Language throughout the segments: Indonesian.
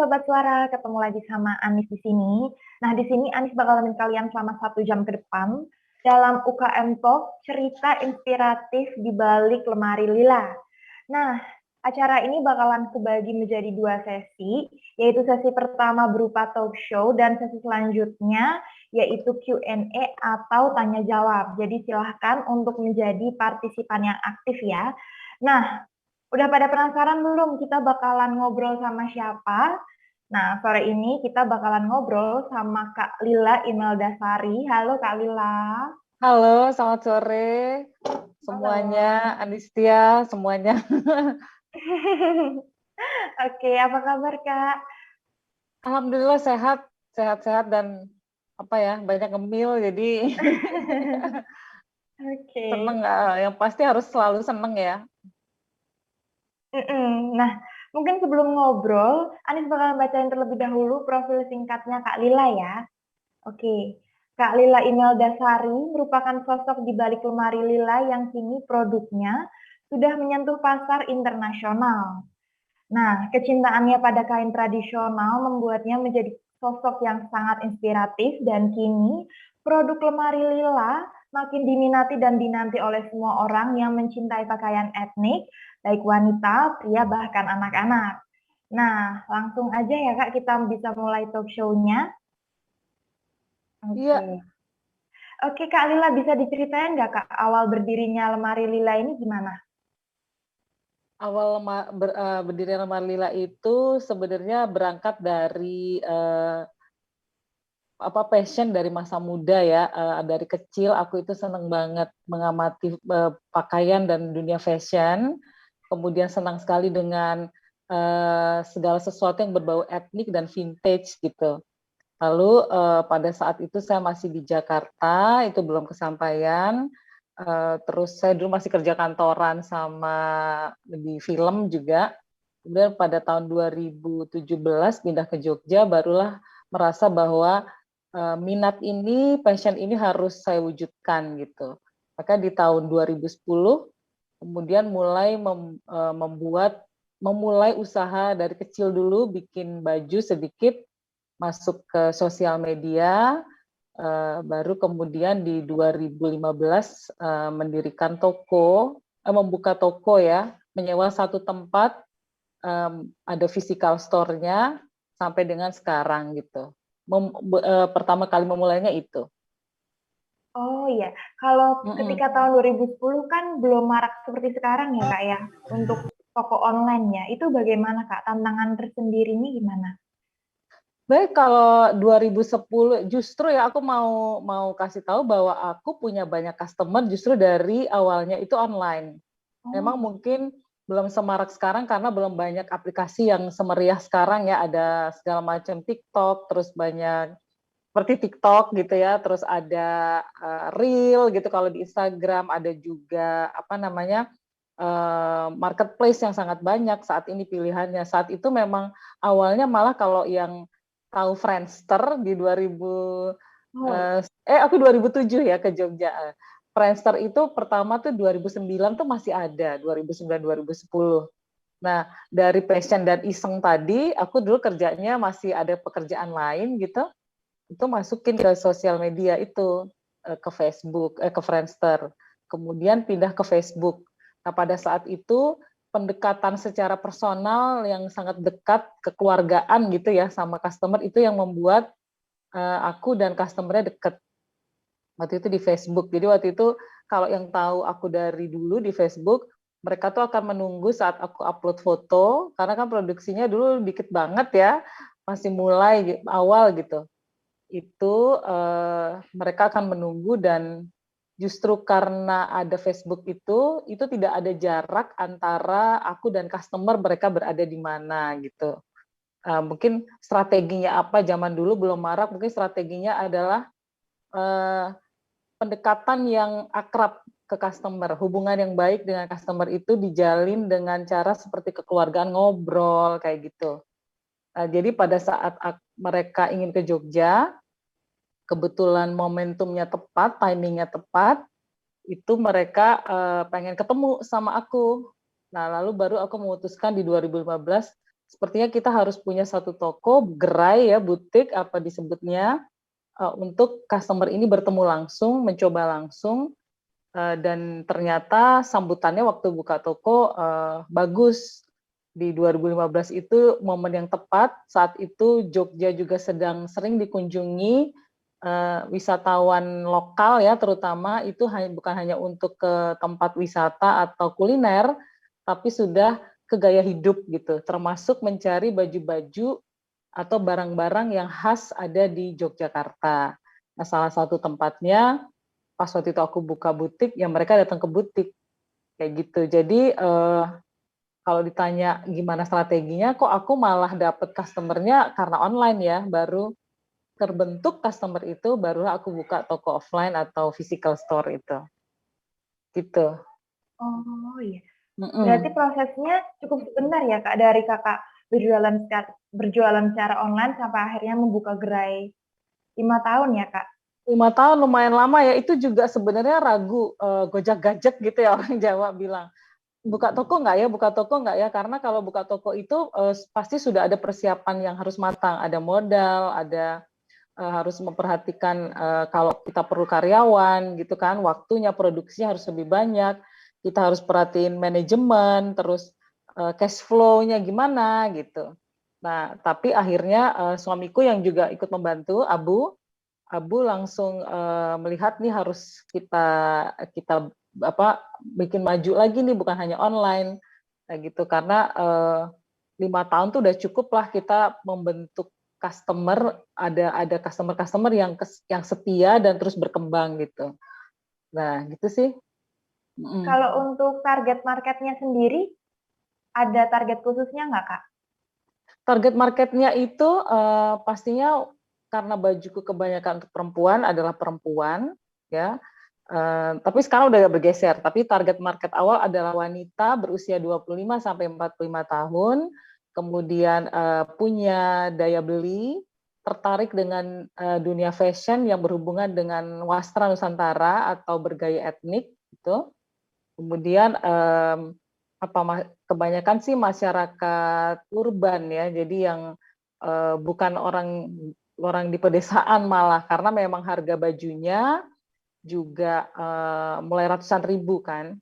Sobat Suara, ketemu lagi sama Anis di sini. Nah, di sini Anis bakal nemenin kalian selama 1 jam ke depan dalam UKM Talk, cerita inspiratif di balik lemari lila. Nah, acara ini bakalan kebagi menjadi 2 sesi, yaitu sesi pertama berupa talk show dan sesi selanjutnya yaitu Q&A atau tanya jawab. Jadi silahkan untuk menjadi partisipan yang aktif ya. Nah, udah pada penasaran belum kita bakalan ngobrol sama siapa? Nah, sore ini kita bakalan ngobrol sama Kak Lila Imeldasari. Halo Kak Lila. Halo, selamat sore semuanya, Halo. Anistia, semuanya. Oke, apa kabar Kak? Alhamdulillah sehat, sehat-sehat dan banyak ngemil, jadi Oke. seneng. Yang pasti harus selalu seneng ya. Nah, mungkin sebelum ngobrol, Anis bakalan bacain terlebih dahulu profil singkatnya Kak Lila ya. Oke, Kak Lila Imeldasari merupakan sosok di balik lemari lila yang kini produknya sudah menyentuh pasar internasional. Nah, kecintaannya pada kain tradisional membuatnya menjadi sosok yang sangat inspiratif dan kini produk lemari lila makin diminati dan dinanti oleh semua orang yang mencintai pakaian etnik, baik wanita, pria, bahkan anak-anak. Nah, langsung aja ya Kak, kita bisa mulai talk show-nya. Iya, Oke. Oke Kak Lila, bisa diceritain nggak Kak awal berdirinya Lemari Lila ini gimana? awal berdiri lemari lila itu sebenarnya berangkat dari passion dari masa muda ya. Dari kecil aku itu seneng banget mengamati pakaian dan dunia fashion. Kemudian senang sekali dengan segala sesuatu yang berbau etnik dan vintage gitu. Lalu pada saat itu saya masih di Jakarta, itu belum kesampaian. Terus saya dulu masih kerja kantoran sama di film juga. Kemudian pada tahun 2017 pindah ke Jogja, barulah merasa bahwa minat ini, passion ini harus saya wujudkan gitu. Maka di tahun 2010 kemudian memulai usaha dari kecil dulu, bikin baju sedikit, masuk ke sosial media, baru kemudian di 2015 mendirikan toko, membuka toko ya, menyewa satu tempat, ada physical store-nya sampai dengan sekarang gitu. Pertama kali memulainya itu. Oh iya, kalau Mm-mm. ketika tahun 2010 kan belum marak seperti sekarang ya Kak ya, untuk toko online-nya. Itu bagaimana Kak? Tantangan tersendirinya gimana? Baik, kalau 2010 justru ya aku mau mau kasih tahu bahwa aku punya banyak customer justru dari awalnya itu online. Memang Oh, mungkin belum semarak sekarang karena belum banyak aplikasi yang semeriah sekarang ya, ada segala macam TikTok, terus banyak seperti TikTok gitu ya, terus ada Reel gitu kalau di Instagram, ada juga marketplace yang sangat banyak saat ini pilihannya. Saat itu memang awalnya malah kalau yang tahu Friendster di 2000 oh iya. aku 2007 ya ke Jogja. Friendster itu pertama tuh 2009 tuh masih ada, 2009 2010. Nah, dari passion dan iseng tadi, aku dulu kerjanya masih ada pekerjaan lain gitu, itu masukin ke sosial media itu, ke Facebook, ke Friendster. Kemudian pindah ke Facebook. Nah, pada saat itu pendekatan secara personal yang sangat dekat, kekeluargaan gitu ya sama customer itu yang membuat aku dan customer-nya dekat. Waktu itu di Facebook. Jadi waktu itu kalau yang tahu aku dari dulu di Facebook, mereka tuh akan menunggu saat aku upload foto, karena kan produksinya dulu dikit banget ya, masih mulai awal gitu. Itu mereka akan menunggu, dan justru karena ada Facebook itu tidak ada jarak antara aku dan customer, mereka berada di mana gitu. Mungkin strateginya apa zaman dulu belum marak, mungkin strateginya adalah eh, pendekatan yang akrab ke customer, hubungan yang baik dengan customer itu dijalin dengan cara seperti kekeluargaan, ngobrol kayak gitu. Jadi pada saat mereka ingin ke Jogja, kebetulan momentumnya tepat, timingnya tepat, itu mereka pengen ketemu sama aku. Nah, lalu baru aku memutuskan di 2015 sepertinya kita harus punya satu toko, gerai ya, butik apa disebutnya, untuk customer ini bertemu langsung, mencoba langsung, dan ternyata sambutannya waktu buka toko bagus. Di 2015 itu momen yang tepat, saat itu Jogja juga sedang sering dikunjungi wisatawan lokal ya, terutama itu bukan hanya untuk ke tempat wisata atau kuliner, tapi sudah ke gaya hidup gitu, termasuk mencari baju-baju atau barang-barang yang khas ada di Yogyakarta. Nah, salah satu tempatnya pas waktu itu aku buka butik, ya mereka datang ke butik kayak gitu. Jadi kalau ditanya gimana strateginya, kok aku malah dapet customer-nya karena online ya, baru terbentuk customer itu, barulah aku buka toko offline atau physical store itu. Gitu. Oh iya. Berarti Mm-mm. prosesnya cukup sebentar ya Kak, dari Kakak berjualan secara online sampai akhirnya membuka gerai 5 tahun ya Kak? 5 tahun lumayan lama ya, itu juga sebenarnya ragu, gojak-gajek gitu ya orang Jawa bilang. Buka toko nggak ya, buka toko nggak ya, karena kalau buka toko itu pasti sudah ada persiapan yang harus matang, ada modal, ada harus memperhatikan kalau kita perlu karyawan gitu kan, waktunya produksinya harus lebih banyak, kita harus perhatiin manajemen, terus cash flow-nya gimana gitu. Nah, tapi akhirnya suamiku yang juga ikut membantu, Abu langsung melihat nih harus kita kita apa bikin maju lagi nih, bukan hanya online kayak gitu, karena 5 tahun tuh udah cukup lah kita membentuk customer, ada customer yang setia dan terus berkembang gitu. Nah gitu sih. Kalau untuk target marketnya sendiri, ada target khususnya nggak Kak? Target marketnya itu pastinya karena bajuku kebanyakan untuk perempuan adalah perempuan ya. Tapi sekarang udah bergeser, tapi target market awal adalah wanita berusia 25 sampai 45 tahun, kemudian punya daya beli, tertarik dengan dunia fashion yang berhubungan dengan wastra Nusantara atau bergaya etnik gitu. Kemudian kebanyakan sih masyarakat urban ya, jadi yang bukan orang orang di pedesaan malah, karena memang harga bajunya juga mulai ratusan ribu kan.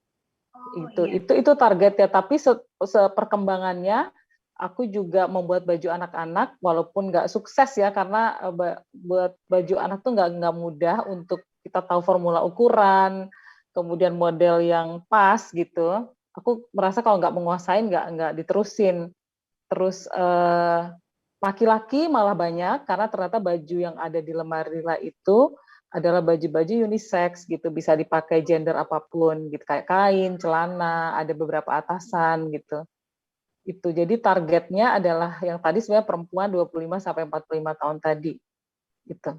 Oh Itu iya. itu itu targetnya, tapi seperkembangannya aku juga membuat baju anak-anak walaupun nggak sukses ya, karena buat baju anak tuh nggak mudah untuk kita tahu formula ukuran, kemudian model yang pas gitu. Aku merasa kalau nggak menguasain nggak diterusin. Terus laki-laki malah banyak karena ternyata baju yang ada di lemari Lila itu adalah baju-baju unisex gitu, bisa dipakai gender apapun gitu, kayak kain, celana, ada beberapa atasan gitu. Itu. Jadi targetnya adalah yang tadi sebenarnya perempuan 25 sampai 45 tahun tadi gitu.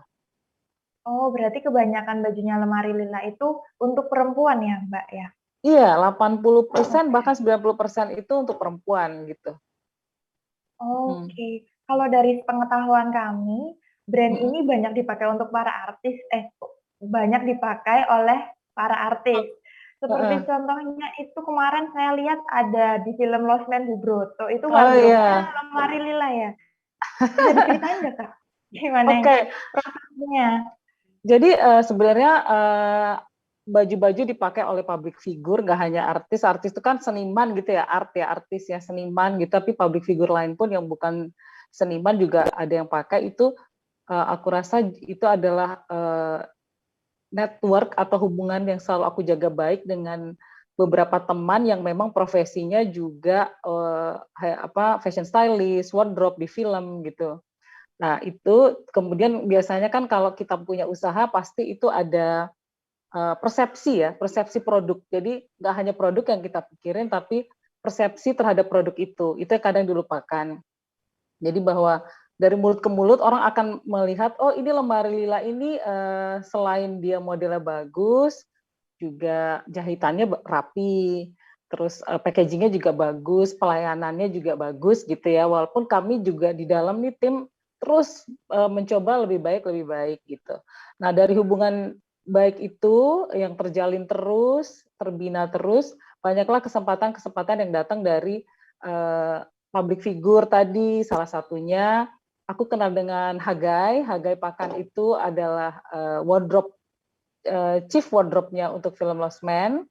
Oh, berarti kebanyakan bajunya lemari Lila itu untuk perempuan ya, Mbak ya? Iya, 80% Oke. bahkan 90% itu untuk perempuan gitu. Hmm. Oke. Kalau dari pengetahuan kami, brand Hmm. ini banyak dipakai untuk para artis, banyak dipakai oleh para artis. Seperti contohnya itu kemarin saya lihat ada di film Lost Man Broto, itu Oh wardrobe-nya iya. lemari Lila ya? Bisa diceritain nggak, Kak? Gimana yang Oke. prosesnya? Jadi sebenarnya baju-baju dipakai oleh public figure, nggak hanya artis. Artis itu kan seniman gitu ya, artis ya seniman gitu. Tapi public figure lain pun yang bukan seniman juga ada yang pakai itu. Aku rasa itu adalah network atau hubungan yang selalu aku jaga baik dengan beberapa teman yang memang profesinya juga fashion stylist, wardrobe di film gitu. Nah, itu kemudian biasanya kan kalau kita punya usaha pasti itu ada persepsi ya, persepsi produk. Jadi nggak hanya produk yang kita pikirin, tapi persepsi terhadap produk itu yang kadang dilupakan. Jadi bahwa dari mulut ke mulut orang akan melihat, oh ini lemari Lila ini selain dia modelnya bagus, juga jahitannya rapi, terus packagingnya juga bagus, pelayanannya juga bagus gitu ya. Walaupun kami juga di dalam nih tim terus mencoba lebih baik gitu. Nah dari hubungan baik itu yang terjalin terus, terbina terus, banyaklah kesempatan-kesempatan yang datang dari public figure tadi salah satunya. Aku kenal dengan Hagai. Hagai Pakan itu adalah chief wardrobe-nya untuk film Lost Man.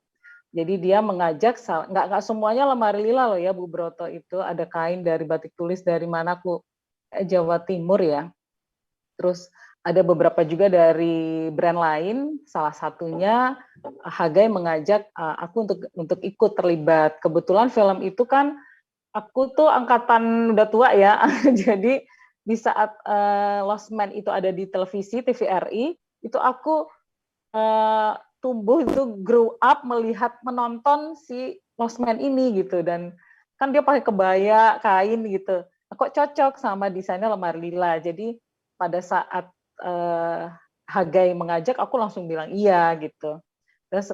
Jadi dia mengajak, nggak semuanya lemari lila loh ya Bu Broto, itu ada kain dari batik tulis dari mana aku, Jawa Timur ya. Terus ada beberapa juga dari brand lain, salah satunya Hagai mengajak aku untuk ikut terlibat. Kebetulan film itu kan aku tuh angkatan udah tua ya, jadi di saat Lost Man itu ada di televisi TVRI, itu aku tumbuh itu grow up menonton si Lost Man ini gitu, dan kan dia pakai kebaya kain gitu, kok cocok sama desainnya lemari lila. Jadi pada saat Hagai mengajak, aku langsung bilang iya gitu. Terus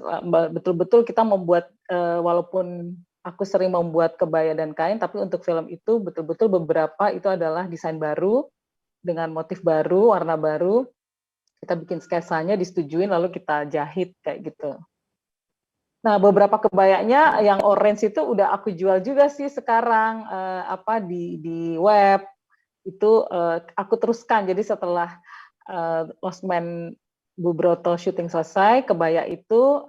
betul-betul kita membuat, walaupun aku sering membuat kebaya dan kain, tapi untuk film itu betul-betul beberapa itu adalah desain baru dengan motif baru, warna baru. Kita bikin sketsanya, disetujuin, lalu kita jahit kayak gitu. Nah, beberapa kebayanya yang orange itu udah aku jual juga sih sekarang, di web itu, aku teruskan. Jadi setelah Lost Man Bu Broto syuting selesai, kebaya itu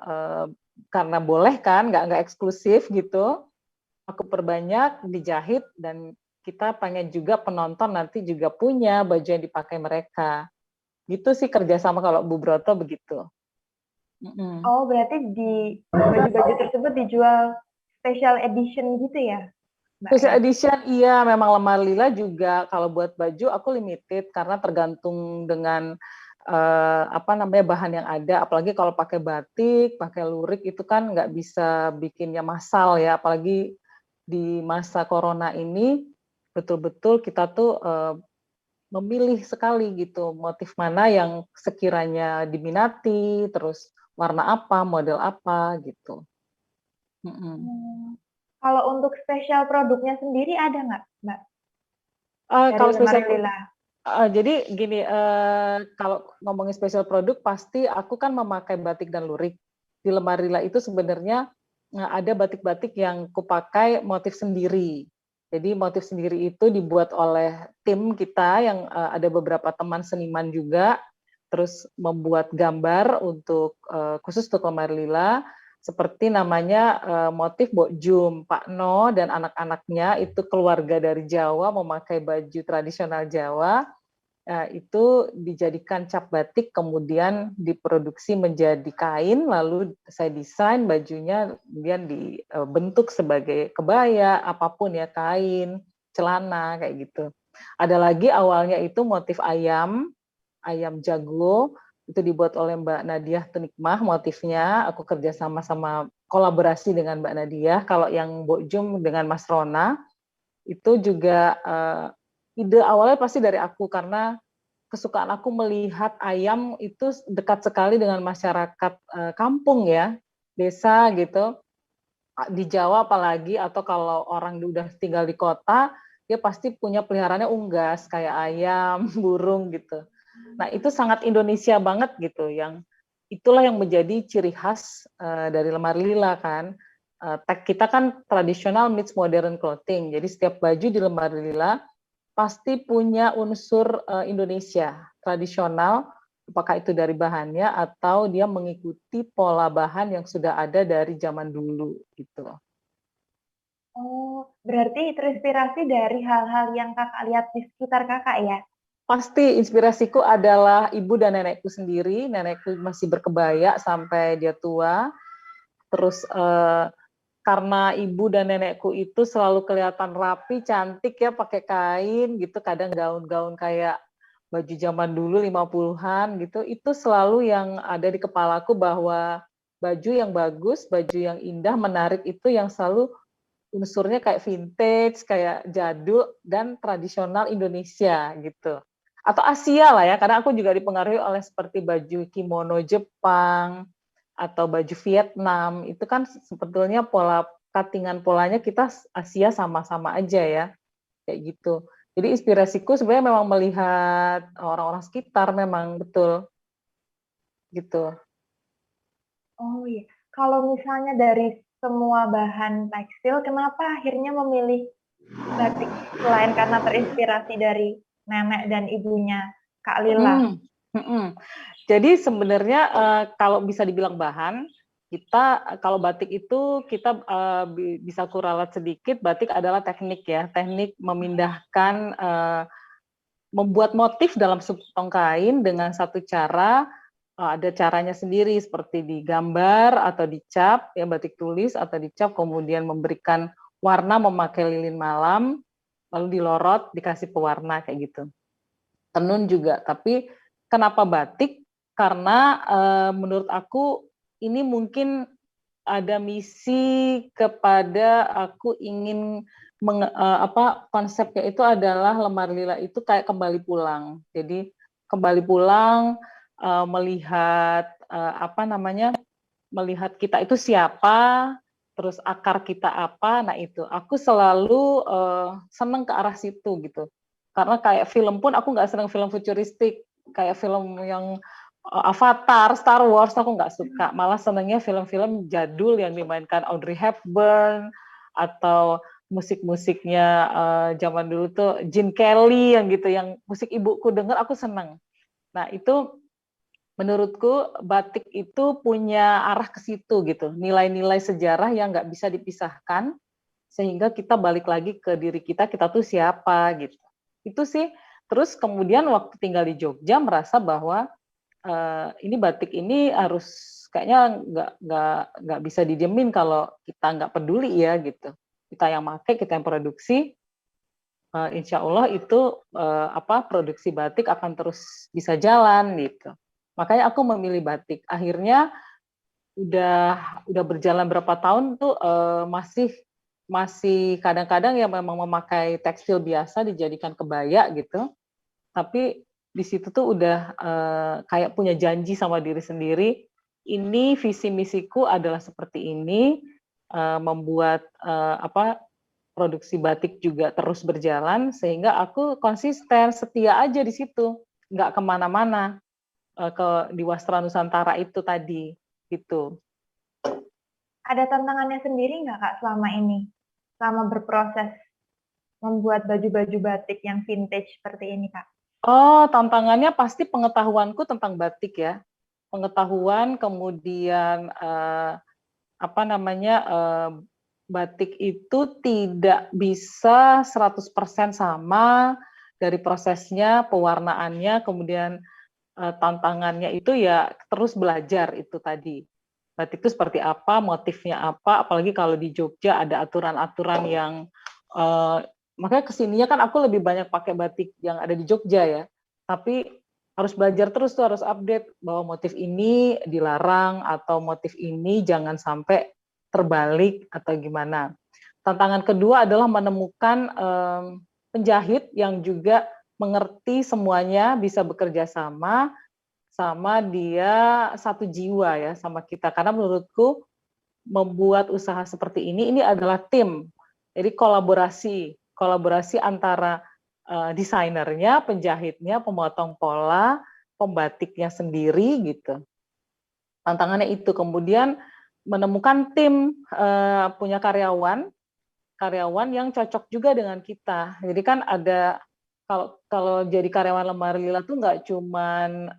karena boleh kan, nggak eksklusif gitu, aku perbanyak, dijahit, dan kita pengen juga penonton nanti juga punya baju yang dipakai mereka. Gitu sih kerjasama kalau Bu Broto begitu. Oh, berarti di baju-baju tersebut dijual special edition gitu ya, Mbak Special ya? edition, iya, memang lemari lila juga kalau buat baju aku limited karena tergantung dengan bahan yang ada. Apalagi kalau pakai batik, pakai lurik itu kan nggak bisa bikinnya massal ya. Apalagi di masa corona ini betul-betul kita tuh memilih sekali gitu motif mana yang sekiranya diminati, terus warna apa, model apa gitu. Kalau untuk spesial produknya sendiri ada nggak, Mbak? Dari Kalau lemari spesial lila. jadi gini, kalau ngomongin spesial produk pasti aku kan memakai batik dan lurik. Di lemari lila itu sebenarnya ada batik-batik yang kupakai motif sendiri. Jadi motif sendiri itu dibuat oleh tim kita yang ada beberapa teman seniman juga, terus membuat gambar untuk khusus untuk lemari lila, seperti namanya motif Bokjum. Pak No dan anak-anaknya itu keluarga dari Jawa memakai baju tradisional Jawa, itu dijadikan cap batik, kemudian diproduksi menjadi kain, lalu saya desain bajunya, kemudian dibentuk sebagai kebaya, apapun ya, kain, celana, kayak gitu. Ada lagi awalnya itu motif ayam jago, itu dibuat oleh Mbak Nadiah Tunikmah motifnya, aku kerja sama kolaborasi dengan Mbak Nadiah. Kalau yang Bokjum dengan Mas Rona, itu juga ide awalnya pasti dari aku, karena kesukaan aku melihat ayam itu dekat sekali dengan masyarakat kampung ya, desa gitu, di Jawa apalagi, atau kalau orang udah tinggal di kota, dia pasti punya peliharaannya unggas, kayak ayam, burung gitu. Nah, itu sangat Indonesia banget gitu, yang itulah yang menjadi ciri khas dari lemari lila kan. Tag kita kan tradisional meets modern clothing, jadi setiap baju di lemari lila pasti punya unsur Indonesia tradisional, apakah itu dari bahannya atau dia mengikuti pola bahan yang sudah ada dari zaman dulu gitu. Oh, berarti terinspirasi dari hal-hal yang kakak lihat di sekitar kakak ya? Pasti inspirasiku adalah ibu dan nenekku sendiri. Nenekku masih berkebaya sampai dia tua. Terus karena ibu dan nenekku itu selalu kelihatan rapi, cantik ya, pakai kain gitu, kadang gaun-gaun kayak baju zaman dulu 50-an gitu, itu selalu yang ada di kepalaku, bahwa baju yang bagus, baju yang indah, menarik itu yang selalu unsurnya kayak vintage, kayak jadul, dan tradisional Indonesia gitu. Atau Asia lah ya, karena aku juga dipengaruhi oleh seperti baju kimono Jepang, atau baju Vietnam, itu kan sebetulnya pola cuttingan polanya kita Asia sama-sama aja ya, kayak gitu. Jadi inspirasiku sebenarnya memang melihat orang-orang sekitar, memang betul gitu. Oh iya. Kalau misalnya dari semua bahan tekstil, kenapa akhirnya memilih batik selain karena terinspirasi dari nenek dan ibunya Kak Lila? Mm, mm-mm. Jadi sebenarnya kalau bisa dibilang bahan, kita kalau batik itu kita bisa kuralat sedikit. Batik adalah teknik ya, teknik memindahkan membuat motif dalam sepotong kain dengan satu cara. Ada caranya sendiri seperti digambar atau dicap, ya batik tulis atau dicap, kemudian memberikan warna memakai lilin malam, lalu dilorot, dikasih pewarna kayak gitu. Tenun juga, tapi kenapa batik? Karena menurut aku ini mungkin ada misi kepada aku ingin konsepnya itu adalah Lemari Lila itu kayak kembali pulang. Jadi kembali pulang melihat melihat kita itu siapa, terus akar kita apa. Nah itu aku selalu seneng ke arah situ gitu. Karena kayak film pun aku nggak seneng film futuristik, kayak film yang Avatar, Star Wars aku nggak suka. Malah senengnya film-film jadul yang dimainkan Audrey Hepburn atau musik-musiknya zaman dulu tuh Gene Kelly yang gitu, yang musik ibuku denger aku seneng. Nah itu menurutku batik itu punya arah ke situ gitu, nilai-nilai sejarah yang nggak bisa dipisahkan, sehingga kita balik lagi ke diri kita, kita tuh siapa gitu. Itu sih. Terus kemudian waktu tinggal di Jogja merasa bahwa ini batik ini harus kayaknya nggak bisa didiemin kalau kita nggak peduli ya gitu. Kita yang pakai, kita yang produksi, insya Allah itu produksi batik akan terus bisa jalan gitu. Makanya aku memilih batik. Akhirnya udah berjalan berapa tahun tuh masih kadang-kadang ya memang memakai tekstil biasa dijadikan kebaya gitu. Tapi di situ tuh udah kayak punya janji sama diri sendiri. Ini visi misiku adalah seperti ini, membuat produksi batik juga terus berjalan sehingga aku konsisten setia aja di situ, nggak kemana-mana di Wastra Nusantara itu tadi gitu. Ada tantangannya sendiri nggak Kak selama ini? Selama berproses membuat baju-baju batik yang vintage seperti ini Kak? Oh, tantangannya pasti pengetahuanku tentang batik ya. Pengetahuan, kemudian batik itu tidak bisa 100% sama dari prosesnya, pewarnaannya, kemudian tantangannya itu ya terus belajar itu tadi. Batik itu seperti apa, motifnya apa, apalagi kalau di Jogja ada aturan-aturan yang makanya kesininya kan aku lebih banyak pakai batik yang ada di Jogja ya. Tapi harus belajar terus tuh, harus update bahwa motif ini dilarang atau motif ini jangan sampai terbalik atau gimana. Tantangan kedua adalah menemukan penjahit yang juga mengerti semuanya, bisa bekerja sama dia satu jiwa ya sama kita. Karena menurutku membuat usaha seperti ini adalah tim. Jadi kolaborasi antara desainernya, penjahitnya, pemotong pola, pembatiknya sendiri gitu. Tantangannya itu. Kemudian menemukan tim, punya karyawan yang cocok juga dengan kita. Jadi kan ada kalau jadi karyawan Lemari Lila tuh nggak cuman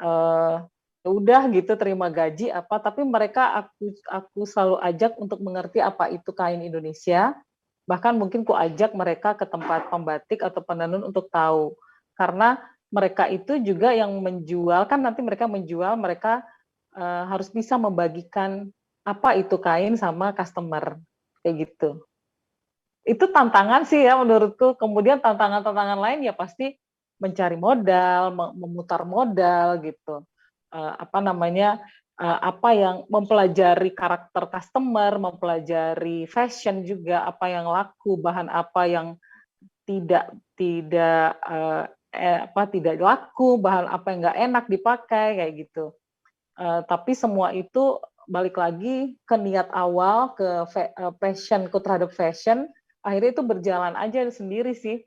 udah gitu terima gaji apa, tapi mereka aku selalu ajak untuk mengerti apa itu kain Indonesia. Bahkan mungkin ku ajak mereka ke tempat pembatik atau penenun untuk tahu. Karena mereka itu juga yang menjual, kan nanti mereka menjual, mereka harus bisa membagikan apa itu kain sama customer kayak gitu. Itu tantangan sih ya menurutku. Kemudian tantangan-tantangan lain ya pasti mencari modal, memutar modal gitu. Apa yang mempelajari karakter customer, mempelajari fashion juga, apa yang laku, bahan apa yang tidak tidak tidak laku, bahan apa yang nggak enak dipakai kayak gitu. Tapi semua itu balik lagi ke niat awal, ke passionku terhadap fashion, akhirnya itu berjalan aja sendiri sih.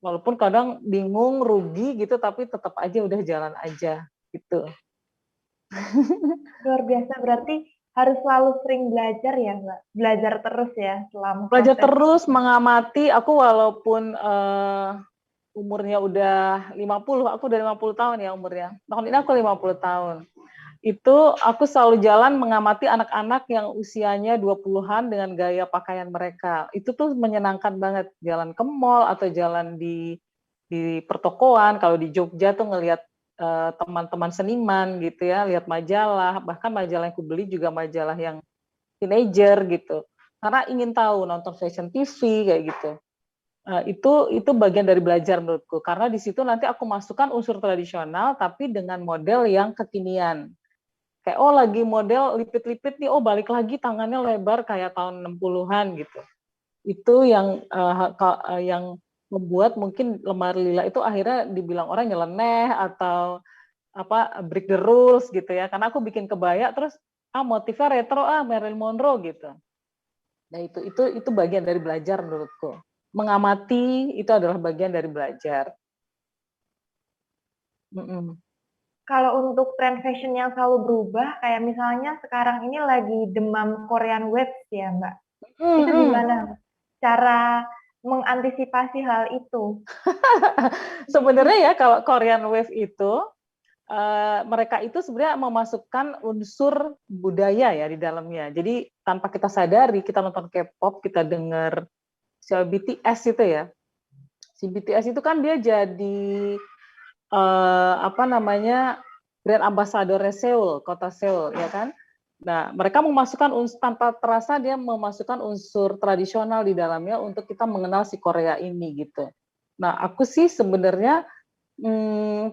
Walaupun kadang bingung, rugi gitu, tapi tetap aja udah jalan aja gitu. Luar biasa, berarti harus selalu sering belajar ya, Mbak? Belajar terus ya selama Belajar proses. terus, mengamati. Aku walaupun umurnya udah 50, aku udah 50 tahun ya umurnya. Tahun ini aku 50 tahun. Itu aku selalu jalan mengamati anak-anak yang usianya 20-an dengan gaya pakaian mereka. Itu tuh menyenangkan banget, jalan ke mall atau jalan di pertokoan. Kalau di Jogja tuh ngelihat teman-teman seniman gitu ya, lihat majalah, bahkan majalah yang aku beli juga majalah yang teenager gitu. Karena ingin tahu, nonton fashion TV kayak gitu. Itu bagian dari belajar menurutku, karena di situ nanti aku masukkan unsur tradisional tapi dengan model yang kekinian. Kayak oh lagi model lipit-lipit nih, oh balik lagi tangannya lebar kayak tahun 60-an gitu. Itu yang membuat mungkin lemari lila itu akhirnya dibilang orang nyeleneh atau apa break the rules gitu ya. Karena aku bikin kebaya terus motifnya retro Marilyn Monroe gitu. Nah itu bagian dari belajar menurutku. Mengamati itu adalah bagian dari belajar. Kalau untuk tren fashion yang selalu berubah, kayak misalnya sekarang ini lagi demam Korean Waves ya, Mbak. Itu gimana cara mengantisipasi hal itu? Sebenarnya ya kalau Korean Wave itu mereka itu sebenarnya memasukkan unsur budaya ya di dalamnya. Jadi tanpa kita sadari, kita nonton K-pop, kita dengar si BTS itu ya. Si BTS itu kan dia jadi apa namanya brand ambassador Seoul, kota Seoul ya kan. Nah, mereka memasukkan tanpa terasa dia memasukkan unsur tradisional di dalamnya untuk kita mengenal si Korea ini gitu. Nah, aku sih sebenarnya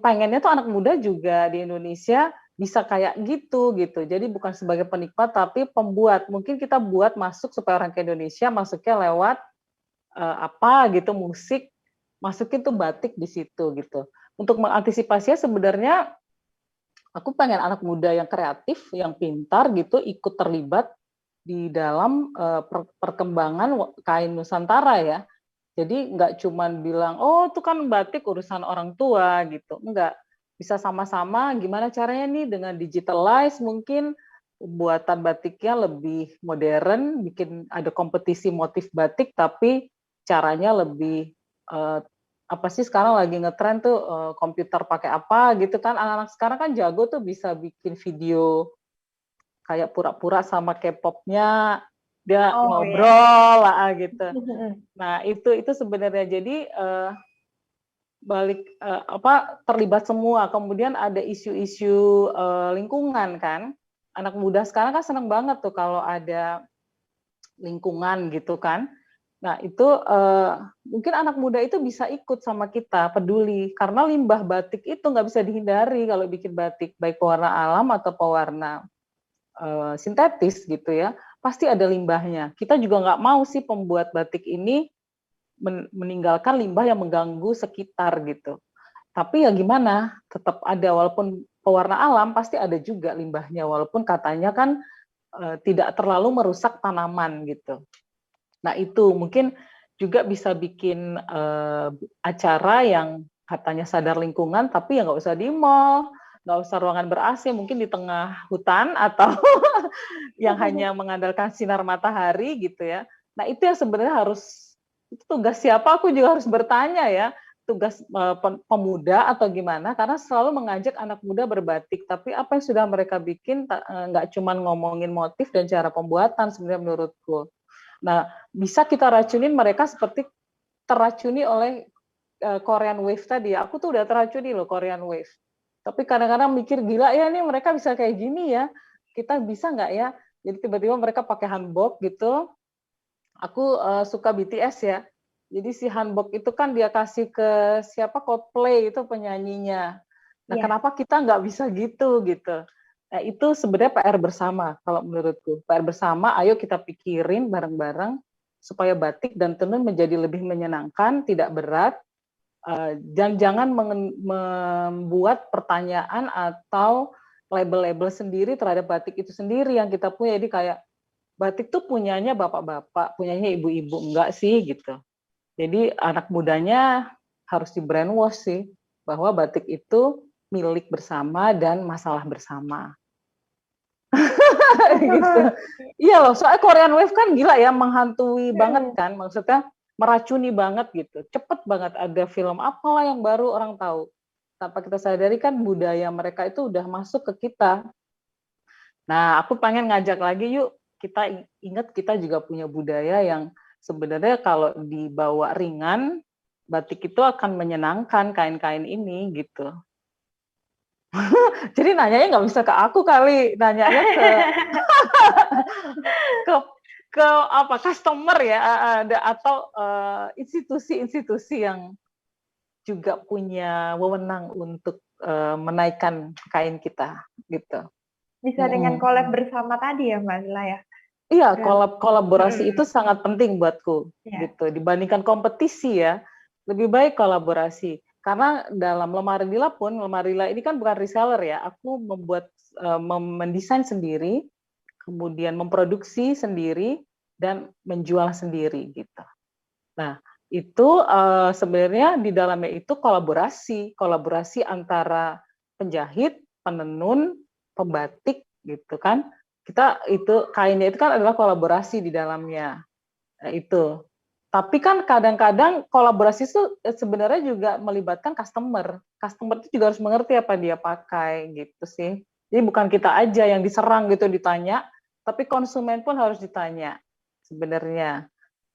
pengennya tuh anak muda juga di Indonesia bisa kayak gitu gitu. Jadi bukan sebagai penikmat tapi pembuat. Mungkin kita buat masuk supaya orang ke Indonesia masuknya lewat apa gitu musik, masukin tuh batik di situ gitu. Untuk mengantisipasinya sebenarnya aku pengen anak muda yang kreatif, yang pintar gitu ikut terlibat di dalam perkembangan kain Nusantara ya. Jadi nggak cuman bilang, oh itu kan batik urusan orang tua gitu. Enggak, bisa sama-sama gimana caranya nih dengan digitalize mungkin buatan batiknya lebih modern, bikin ada kompetisi motif batik tapi caranya lebih apa sih sekarang lagi ngetren tuh komputer pakai apa gitu kan, anak-anak sekarang kan jago tuh bisa bikin video kayak pura-pura sama K-pop-nya dia Oh ya. ngobrol lah gitu. Nah, itu sebenarnya jadi balik apa terlibat semua. Kemudian ada isu-isu lingkungan kan. Anak muda sekarang kan seneng banget tuh kalau ada lingkungan gitu kan. Nah, itu mungkin anak muda itu bisa ikut sama kita, peduli. Karena limbah batik itu nggak bisa dihindari kalau bikin batik, baik pewarna alam atau pewarna sintetis gitu ya. Pasti ada limbahnya. Kita juga nggak mau sih pembuat batik ini meninggalkan limbah yang mengganggu sekitar gitu. Tapi ya gimana, tetap ada walaupun pewarna alam pasti ada juga limbahnya walaupun katanya kan tidak terlalu merusak tanaman gitu. Nah itu mungkin juga bisa bikin acara yang katanya sadar lingkungan tapi ya nggak usah di mall, nggak usah ruangan ber-AC, mungkin di tengah hutan atau yang hanya mengandalkan sinar matahari gitu ya. Nah itu yang sebenarnya harus, itu tugas siapa aku juga harus bertanya ya, tugas pemuda atau gimana, karena selalu mengajak anak muda berbatik, tapi apa yang sudah mereka bikin nggak cuma ngomongin motif dan cara pembuatan sebenarnya menurutku. Nah bisa kita racunin mereka seperti teracuni oleh Korean Wave tadi. Aku tuh udah teracuni loh Korean Wave. Tapi kadang-kadang mikir gila ya nih mereka bisa kayak gini ya. Kita bisa nggak ya? Jadi tiba-tiba mereka pakai hanbok gitu. Aku suka BTS ya. Jadi si hanbok itu kan dia kasih ke siapa, Coldplay itu penyanyinya. Nah Iya. kenapa kita nggak bisa gitu gitu? Nah itu sebenarnya PR bersama kalau menurutku. PR bersama, ayo kita pikirin bareng-bareng supaya batik dan tenun menjadi lebih menyenangkan, tidak berat, dan jangan membuat pertanyaan atau label-label sendiri terhadap batik itu sendiri yang kita punya. Jadi kayak batik tuh punyanya bapak-bapak, punyanya ibu-ibu, enggak sih gitu. Jadi anak mudanya harus di brainwash sih bahwa batik itu milik bersama dan masalah bersama. gitu. Iya loh, soalnya Korean Wave kan gila ya, menghantui banget kan, maksudnya meracuni banget gitu. Cepet banget ada film apalah yang baru orang tahu. Tanpa kita sadari kan budaya mereka itu udah masuk ke kita. Nah, aku pengen ngajak lagi yuk, kita ingat kita juga punya budaya yang sebenarnya kalau dibawa ringan, batik itu akan menyenangkan kain-kain ini gitu. Jadi nanyanya nggak bisa ke aku kali, nanyanya ke ke apa customer ya, ada atau institusi-institusi yang juga punya wewenang untuk menaikkan kain kita gitu. Bisa dengan collab bersama tadi ya Mbak Lila ya? Iya, Berarti. kolaborasi itu sangat penting buatku, Ya. gitu. Dibandingkan kompetisi ya, lebih baik kolaborasi. Karena dalam lemari lila pun, lemari lila ini kan bukan reseller ya. Aku mendesain sendiri, kemudian memproduksi sendiri dan menjual sendiri gitu. Nah, itu sebenarnya di dalamnya itu kolaborasi antara penjahit, penenun, pembatik gitu kan. Kita itu kainnya itu kan adalah kolaborasi di dalamnya. Nah, itu. Tapi kan kadang-kadang kolaborasi itu sebenarnya juga melibatkan customer. Customer itu juga harus mengerti apa dia pakai gitu sih. Jadi bukan kita aja yang diserang gitu ditanya, tapi konsumen pun harus ditanya sebenarnya.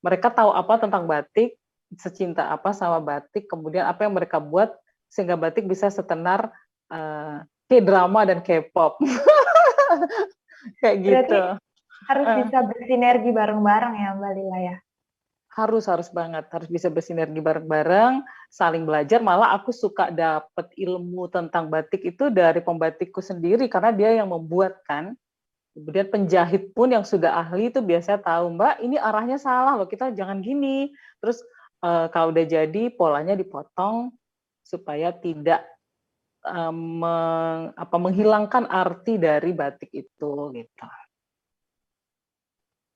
Mereka tahu apa tentang batik, secinta apa sama batik, kemudian apa yang mereka buat sehingga batik bisa setenar K-drama dan K-pop. Kayak Berarti gitu. harus bisa bersinergi bareng-bareng ya Mbak Lila ya? Harus banget, harus bisa bersinergi bareng-bareng, saling belajar. Malah aku suka dapet ilmu tentang batik itu dari pembatikku sendiri, karena dia yang membuat kan. Kemudian penjahit pun yang sudah ahli itu biasanya tahu, Mbak, ini arahnya salah loh, kita jangan gini. Terus kalau udah jadi, polanya dipotong supaya tidak menghilangkan arti dari batik itu gitu.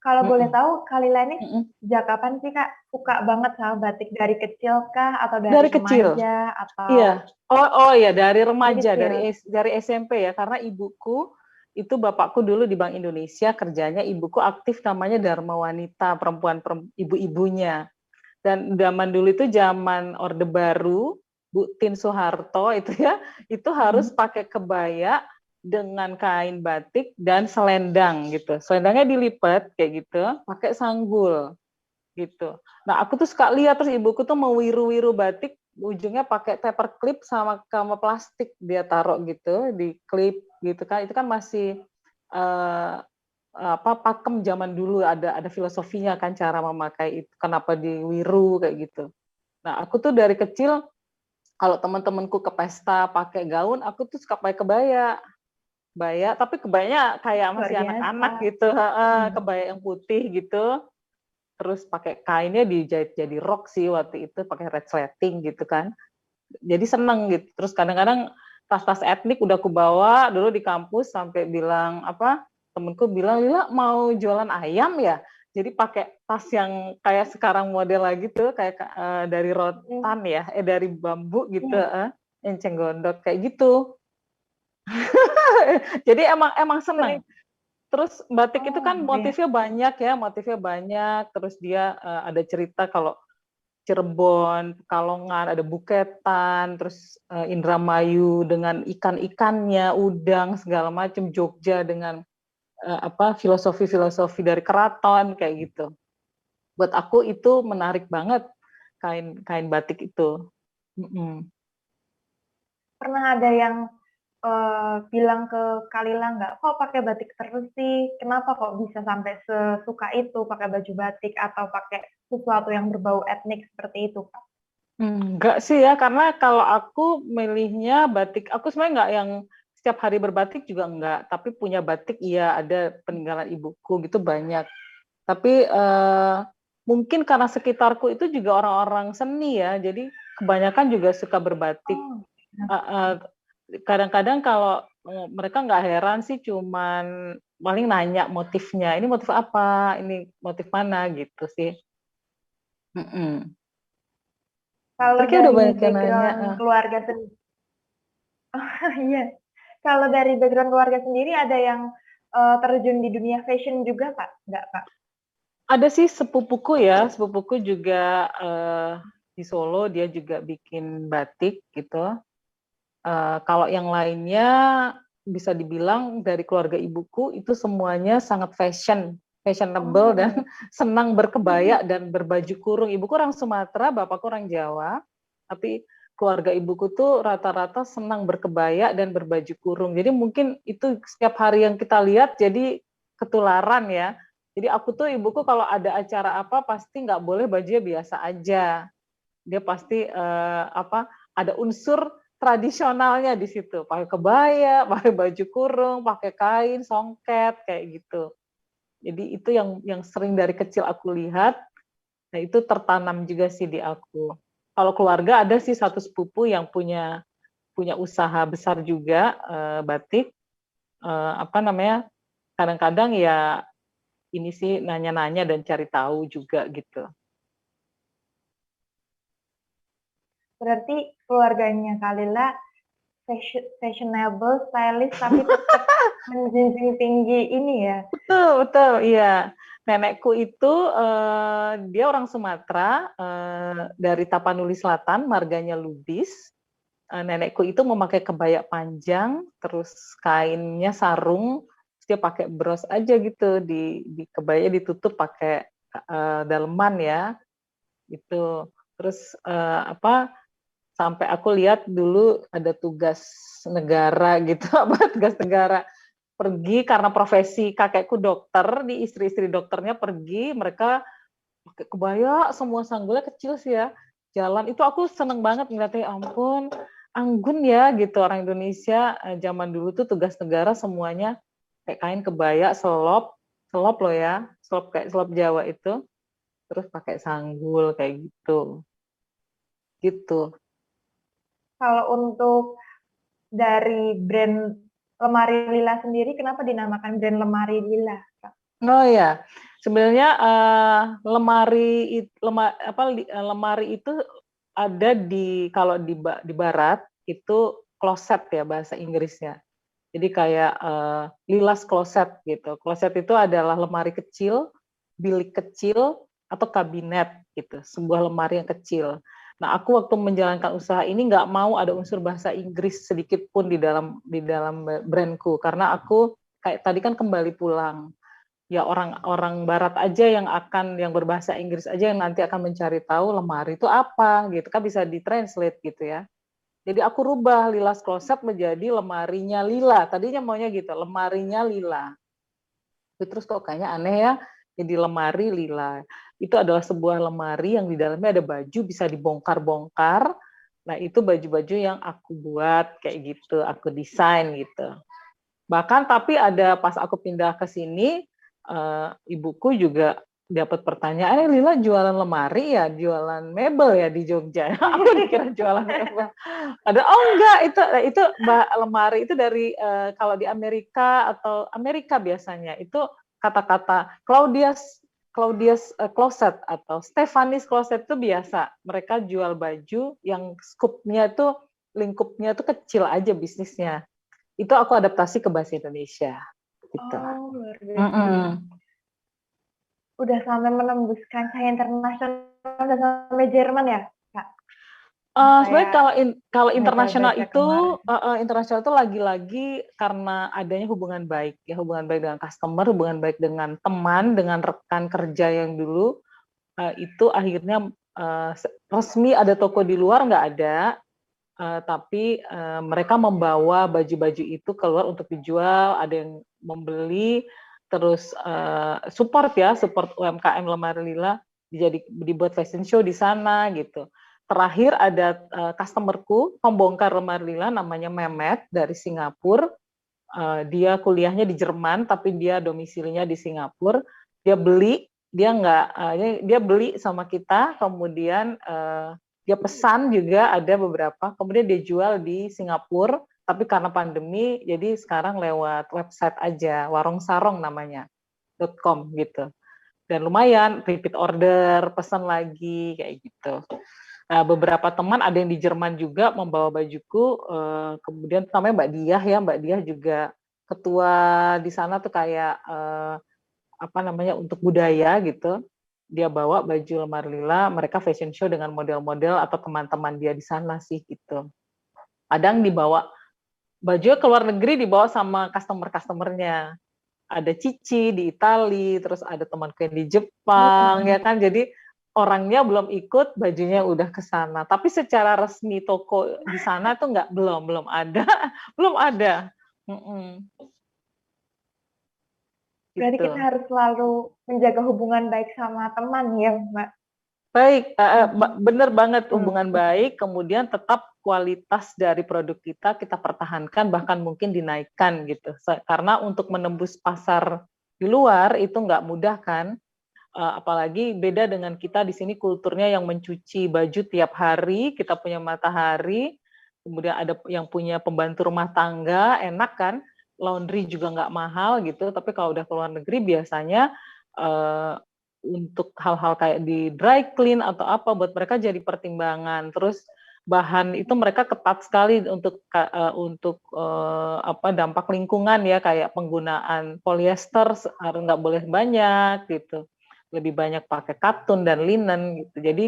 Kalau boleh tahu, Kak Lila ini Mm-mm. sejak kapan sih Kak suka banget sama batik? Dari kecil kah? Atau dari Dari kecil, remaja? iya. Atau Oh ya, dari dari remaja, kecil? dari SMP ya, karena ibuku itu bapakku dulu di Bank Indonesia kerjanya, ibuku aktif namanya Dharma Wanita, perempuan ibu-ibunya. Dan zaman dulu itu zaman Orde Baru, Bu Tin Soeharto itu ya, itu harus pakai kebaya dengan kain batik dan selendang gitu. Selendangnya dilipat kayak gitu, pakai sanggul gitu. Nah, aku tuh suka lihat terus ibuku tuh mewiru-wiru batik, ujungnya pakai paper clip sama plastik dia taruh gitu di klip gitu kan. Itu kan masih uh, pakem zaman dulu, ada filosofinya kan cara memakai itu, kenapa diwiru kayak gitu. Nah, aku tuh dari kecil kalau teman-temanku ke pesta pakai gaun, aku tuh suka pakai kebaya, tapi kebayanya kayak Luar masih biasa. anak-anak gitu, kebaya yang putih gitu, terus pakai kainnya dijahit jadi rok sih waktu itu, pakai resleting gitu kan. Jadi seneng gitu. Terus kadang-kadang tas-tas etnik udah aku bawa dulu di kampus sampai bilang apa, temenku bilang, Lila mau jualan ayam ya? Jadi pakai tas yang kayak sekarang model lagi tuh, kayak dari rotan ya, dari bambu gitu, enceng gondok kayak gitu. Jadi emang seneng. Terus batik itu kan motifnya banyak ya, terus dia ada cerita kalau Cirebon, Pekalongan, ada Buketan, terus Indramayu dengan ikan-ikannya, udang segala macam, Jogja dengan filosofi-filosofi dari keraton kayak gitu. Buat aku itu menarik banget kain kain batik itu. Pernah ada yang bilang ke Kak Lila nggak, kok pakai batik terus sih? Kenapa kok bisa sampai sesuka itu pakai baju batik atau pakai sesuatu yang berbau etnik seperti itu, Kak? Enggak sih ya, karena kalau aku milihnya batik, aku sebenarnya nggak yang setiap hari berbatik juga enggak, tapi punya batik iya, ada peninggalan ibuku gitu banyak. Tapi mungkin karena sekitarku itu juga orang-orang seni ya, jadi kebanyakan juga suka berbatik. Oh, Kadang-kadang kalau mereka nggak heran sih, cuman paling nanya motifnya, ini motif apa, ini motif mana gitu sih. kalau Tapi kayak udah dari banyak yang nanya. background keluarga sendiri, oh iya, kalau dari background keluarga sendiri ada yang terjun di dunia fashion juga, Kak? Nggak, Kak? Ada sih sepupuku ya, sepupuku juga di Solo dia juga bikin batik gitu. Kalau yang lainnya bisa dibilang dari keluarga ibuku itu semuanya sangat fashionable dan Oh. senang berkebaya dan berbaju kurung. Ibuku orang Sumatera, bapakku orang Jawa, tapi keluarga ibuku tuh rata-rata senang berkebaya dan berbaju kurung. Jadi mungkin itu setiap hari yang kita lihat jadi ketularan ya. Jadi aku tuh ibuku kalau ada acara apa pasti nggak boleh bajunya biasa aja. Dia pasti ada unsur tradisionalnya di situ. Pakai kebaya, pakai baju kurung, pakai kain, songket kayak gitu. Jadi itu yang sering dari kecil aku lihat. Nah itu tertanam juga sih di aku. Kalau keluarga ada sih satu sepupu yang punya usaha besar juga batik. Apa namanya? Kadang-kadang ya ini sih nanya-nanya dan cari tahu juga gitu. Berarti keluarganya Kalila fashionable, stylish, tapi tetap menjunjung tinggi ini ya. Betul, betul, iya. Nenekku itu dia orang Sumatera dari Tapanuli Selatan, marganya Lubis. Nenekku itu memakai kebaya panjang, terus kainnya sarung, terus dia pakai bros aja gitu di kebaya ditutup pakai daleman ya, itu. Terus apa? Sampai aku lihat dulu ada tugas negara gitu, apa tugas negara pergi karena profesi kakekku dokter, di istri-istri dokternya pergi, mereka pakai kebaya, semua sanggulnya kecil sih ya. Jalan itu aku seneng banget ngeliatnya, ampun, anggun ya gitu orang Indonesia zaman dulu tuh tugas negara semuanya kayak kain kebaya, selop loh ya, selop kayak selop Jawa itu, terus pakai sanggul kayak gitu. Gitu. Kalau untuk dari brand lemari lila sendiri, kenapa dinamakan brand lemari lila, Kak? Oh ya, sebenarnya lemari itu ada kalau di barat itu kloset ya bahasa Inggrisnya. Jadi kayak lilas kloset gitu. Kloset itu adalah lemari kecil, bilik kecil atau kabinet gitu, sebuah lemari yang kecil. Nah, aku waktu menjalankan usaha ini nggak mau ada unsur bahasa Inggris sedikit pun di dalam brandku karena aku kayak tadi kan kembali pulang ya orang-orang barat aja yang berbahasa Inggris aja yang nanti akan mencari tahu lemari itu apa gitu kan bisa ditranslate gitu ya. Jadi aku rubah Lilas Closet menjadi lemarinya Lila. Tadinya maunya gitu, lemarinya Lila. Terus kok kayaknya aneh ya, jadi lemari Lila. Itu adalah sebuah lemari yang di dalamnya ada baju bisa dibongkar-bongkar. Nah, itu baju-baju yang aku buat kayak gitu, aku desain gitu. Bahkan tapi ada pas aku pindah ke sini, ibuku juga dapat pertanyaan, Lila jualan lemari ya, jualan mebel ya di Jogja. Aku dikira jualan mebel. Ada oh enggak itu lemari itu dari kalau di Amerika atau Amerika biasanya itu kata-kata Claudius Closet atau Stephanie's Closet itu biasa. Mereka jual baju yang skupnya itu lingkupnya itu kecil aja bisnisnya. Itu aku adaptasi ke bahasa Indonesia gitu. Oh, luar biasa. Udah sampai menembus kancah internasional, udah sampai Jerman ya, Kak? Sebenarnya Saya kalau internasional baca-baca kemarin. itu lagi-lagi karena adanya hubungan baik ya, hubungan baik dengan customer, hubungan baik dengan teman, dengan rekan kerja yang dulu itu akhirnya resmi ada toko di luar nggak ada, tapi mereka membawa baju-baju itu keluar untuk dijual, ada yang membeli, terus support UMKM Lemari Lila, dibuat fashion show di sana gitu. Terakhir ada customerku pembongkar Lemari Lila namanya Mehmet dari Singapura. Dia kuliahnya di Jerman tapi dia domisilinya di Singapura. Dia beli sama kita, kemudian dia pesan juga ada beberapa, kemudian dia jual di Singapura, tapi karena pandemi jadi sekarang lewat website aja, Warung Sarong namanya .com gitu. Dan lumayan repeat order, pesan lagi kayak gitu. Nah, beberapa teman ada yang di Jerman juga membawa bajuku, kemudian namanya Mbak Diah ya, Mbak Diah juga ketua di sana tuh kayak apa namanya untuk budaya gitu. Dia bawa baju lemari lila, mereka fashion show dengan model-model atau teman-teman dia di sana sih gitu. Kadang dibawa baju ke luar negeri dibawa sama customer-customernya. Ada Cici di Itali, terus ada temanku yang di Jepang, ya kan. Jadi orangnya belum ikut, bajunya udah ke sana. Tapi secara resmi toko di sana tuh nggak, belum ada, belum ada. Berarti Gitu. kita harus selalu menjaga hubungan baik sama teman ya, Mbak. Baik, Mhm. benar banget Hmm. hubungan baik, kemudian tetap kualitas dari produk kita pertahankan, bahkan mungkin dinaikkan gitu. Karena untuk menembus pasar di luar itu nggak mudah kan, apalagi beda dengan kita di sini kulturnya yang mencuci baju tiap hari, kita punya matahari, kemudian ada yang punya pembantu rumah tangga, enak kan, laundry juga nggak mahal gitu, tapi kalau udah ke luar negeri biasanya untuk hal-hal kayak di dry clean atau apa buat mereka jadi pertimbangan. Terus bahan itu mereka ketat sekali untuk apa dampak lingkungan ya, kayak penggunaan polyester harus nggak boleh banyak gitu. Lebih banyak pakai katun dan linen gitu. Jadi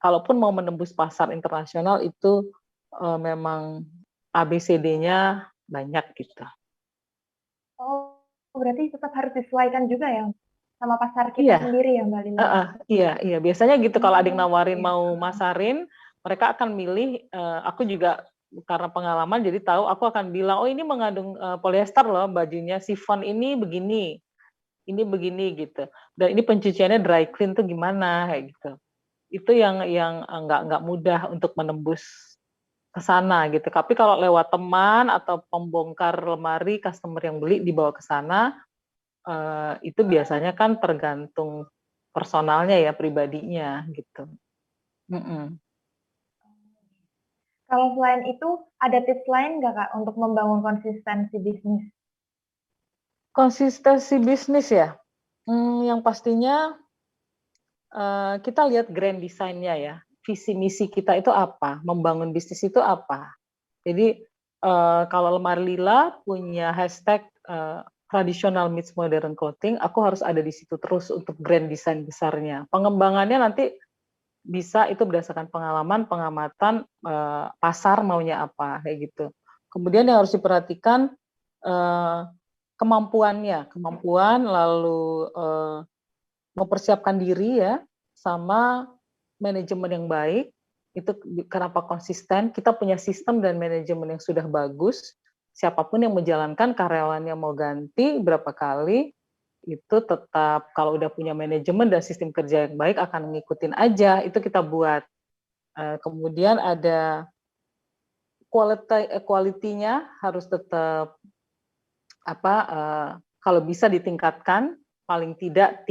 kalaupun mau menembus pasar internasional itu memang ABCD-nya banyak gitu. Oh, berarti tetap harus disesuaikan juga ya sama pasar kita Iya. sendiri ya, Mbak Lila. Iya, biasanya gitu kalau ada yang Oh, nawarin iya. mau masarin, mereka akan milih, aku juga karena pengalaman jadi tahu, aku akan bilang, "Oh ini mengandung, polyester loh bajunya, chiffon ini begini," gitu. Dan ini pencuciannya dry clean tuh gimana, kayak gitu. Itu yang, nggak mudah untuk menembus ke sana gitu. Tapi kalau lewat teman atau pembongkar lemari, customer yang beli dibawa ke sana, itu biasanya kan tergantung personalnya ya, pribadinya gitu. Mhm. Kalau selain itu, ada tips lain nggak, Kak, untuk membangun konsistensi bisnis? Konsistensi bisnis ya? Yang pastinya, kita lihat grand design-nya ya, visi misi kita itu apa, membangun bisnis itu apa. Jadi, kalau Lemari Lila punya hashtag, traditional meets modern clothing, aku harus ada di situ terus untuk grand design besarnya. Pengembangannya nanti bisa itu berdasarkan pengalaman, pengamatan, pasar maunya apa, kayak gitu. Kemudian yang harus diperhatikan, eee, kemampuan lalu, mempersiapkan diri ya, sama manajemen yang baik, itu kenapa konsisten, kita punya sistem dan manajemen yang sudah bagus, siapapun yang menjalankan, karyawannya mau ganti berapa kali, itu tetap kalau udah punya manajemen dan sistem kerja yang baik akan ngikutin aja, itu kita buat. Kemudian ada quality-nya harus tetap apa, kalau bisa ditingkatkan, paling tidak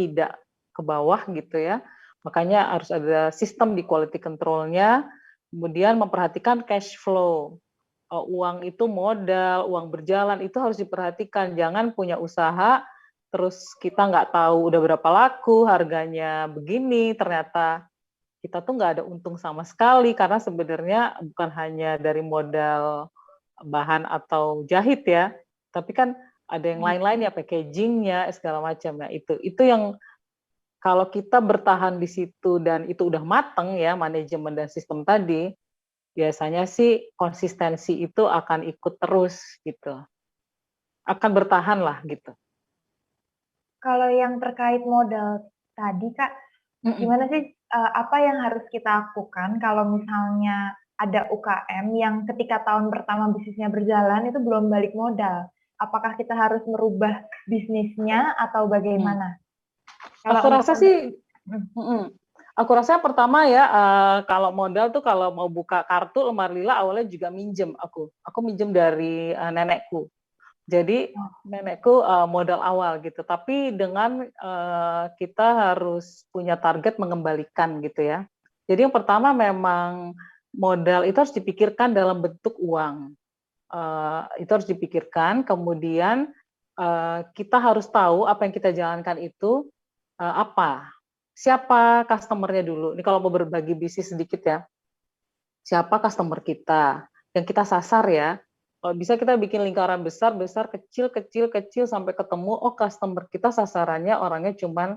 ke bawah gitu ya. Makanya harus ada sistem di quality control-nya, kemudian memperhatikan cash flow. Uang itu modal, uang berjalan itu harus diperhatikan, jangan punya usaha, terus kita nggak tahu udah berapa laku, harganya begini, ternyata kita tuh nggak ada untung sama sekali, karena sebenarnya bukan hanya dari modal bahan atau jahit ya, tapi kan ada yang lain-lain ya, packaging-nya, segala macam. Nah itu yang kalau kita bertahan di situ dan itu udah mateng ya, manajemen dan sistem tadi, biasanya sih konsistensi itu akan ikut terus gitu, akan bertahan lah gitu. Kalau yang terkait modal tadi, Kak, Mhm. gimana sih, apa yang harus kita lakukan kalau misalnya ada UKM yang ketika tahun pertama bisnisnya berjalan itu belum balik modal? Apakah kita harus merubah bisnisnya atau Mhm. bagaimana? Kalau Aku untuk rasa sampai sih aku rasa pertama ya, kalau modal tuh kalau mau buka kartu Lemari Lila awalnya juga minjem aku. Aku minjem dari, nenekku. Jadi oh, nenekku, modal awal gitu, tapi dengan, kita harus punya target mengembalikan gitu ya. Jadi yang pertama memang modal itu harus dipikirkan dalam bentuk uang, itu harus dipikirkan, kemudian, kita harus tahu apa yang kita jalankan itu, apa, siapa customer-nya dulu. Ini kalau mau berbagi bisnis sedikit ya, siapa customer kita yang kita sasar ya. Kalau bisa kita bikin lingkaran besar, besar, kecil, kecil, kecil sampai ketemu, oh customer kita sasarannya orangnya cuman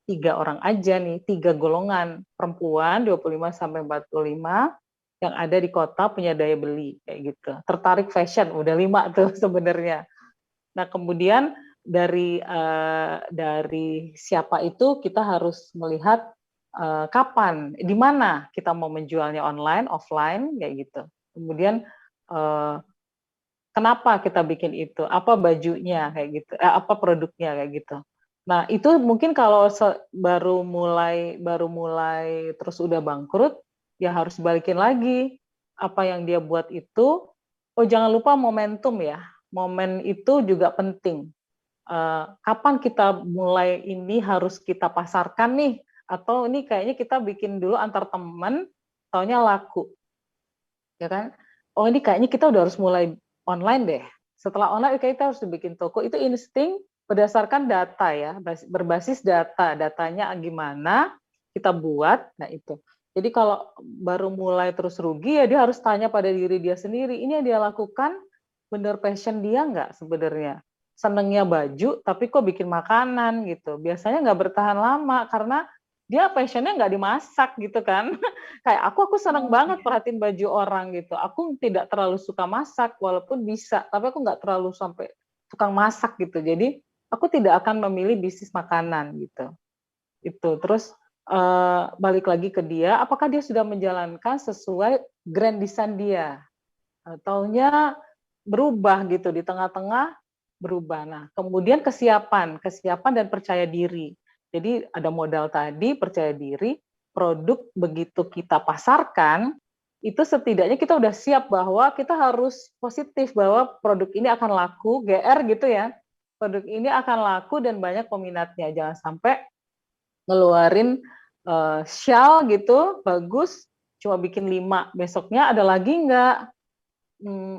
3 orang aja nih, 3 golongan, perempuan 25 sampai 45 yang ada di kota punya daya beli kayak gitu. Tertarik fashion, udah 5 tuh sebenarnya. Nah, kemudian dari siapa itu kita harus melihat kapan, di mana kita mau menjualnya online, offline kayak gitu. Kemudian eh, kenapa kita bikin itu, apa bajunya kayak gitu, apa produknya kayak gitu. Nah, itu mungkin kalau baru mulai terus udah bangkrut, ya harus balikin lagi apa yang dia buat itu. Oh, jangan lupa momentum ya. Momen itu juga penting. Kapan kita mulai ini harus kita pasarkan nih, atau ini kayaknya kita bikin dulu antar teman, taunya laku, ya kan? Oh, ini kayaknya kita udah harus mulai online deh. Setelah online kita harus bikin toko. Itu insting berdasarkan data ya, berbasis data. Datanya gimana kita buat, nah itu. Jadi kalau baru mulai terus rugi ya dia harus tanya pada diri dia sendiri, ini yang dia lakukan bener passion dia nggak sebenarnya. Senengnya baju, tapi kok bikin makanan gitu. Biasanya nggak bertahan lama karena dia passionnya nggak dimasak gitu kan. Kayak aku senang Oh, banget iya. perhatiin baju orang gitu. Aku tidak terlalu suka masak walaupun bisa, tapi aku nggak terlalu sampai tukang masak gitu. Jadi aku tidak akan memilih bisnis makanan gitu. Itu terus balik lagi ke dia, apakah dia sudah menjalankan sesuai grand design dia? Taunya berubah gitu di tengah-tengah berubah. Nah, kemudian kesiapan dan percaya diri. Jadi ada modal tadi, percaya diri, produk begitu kita pasarkan, itu setidaknya kita udah siap bahwa kita harus positif bahwa produk ini akan laku, GR gitu ya. Produk ini akan laku dan banyak peminatnya. Jangan sampai ngeluarin shawl gitu, bagus, cuma bikin 5, besoknya ada lagi nggak?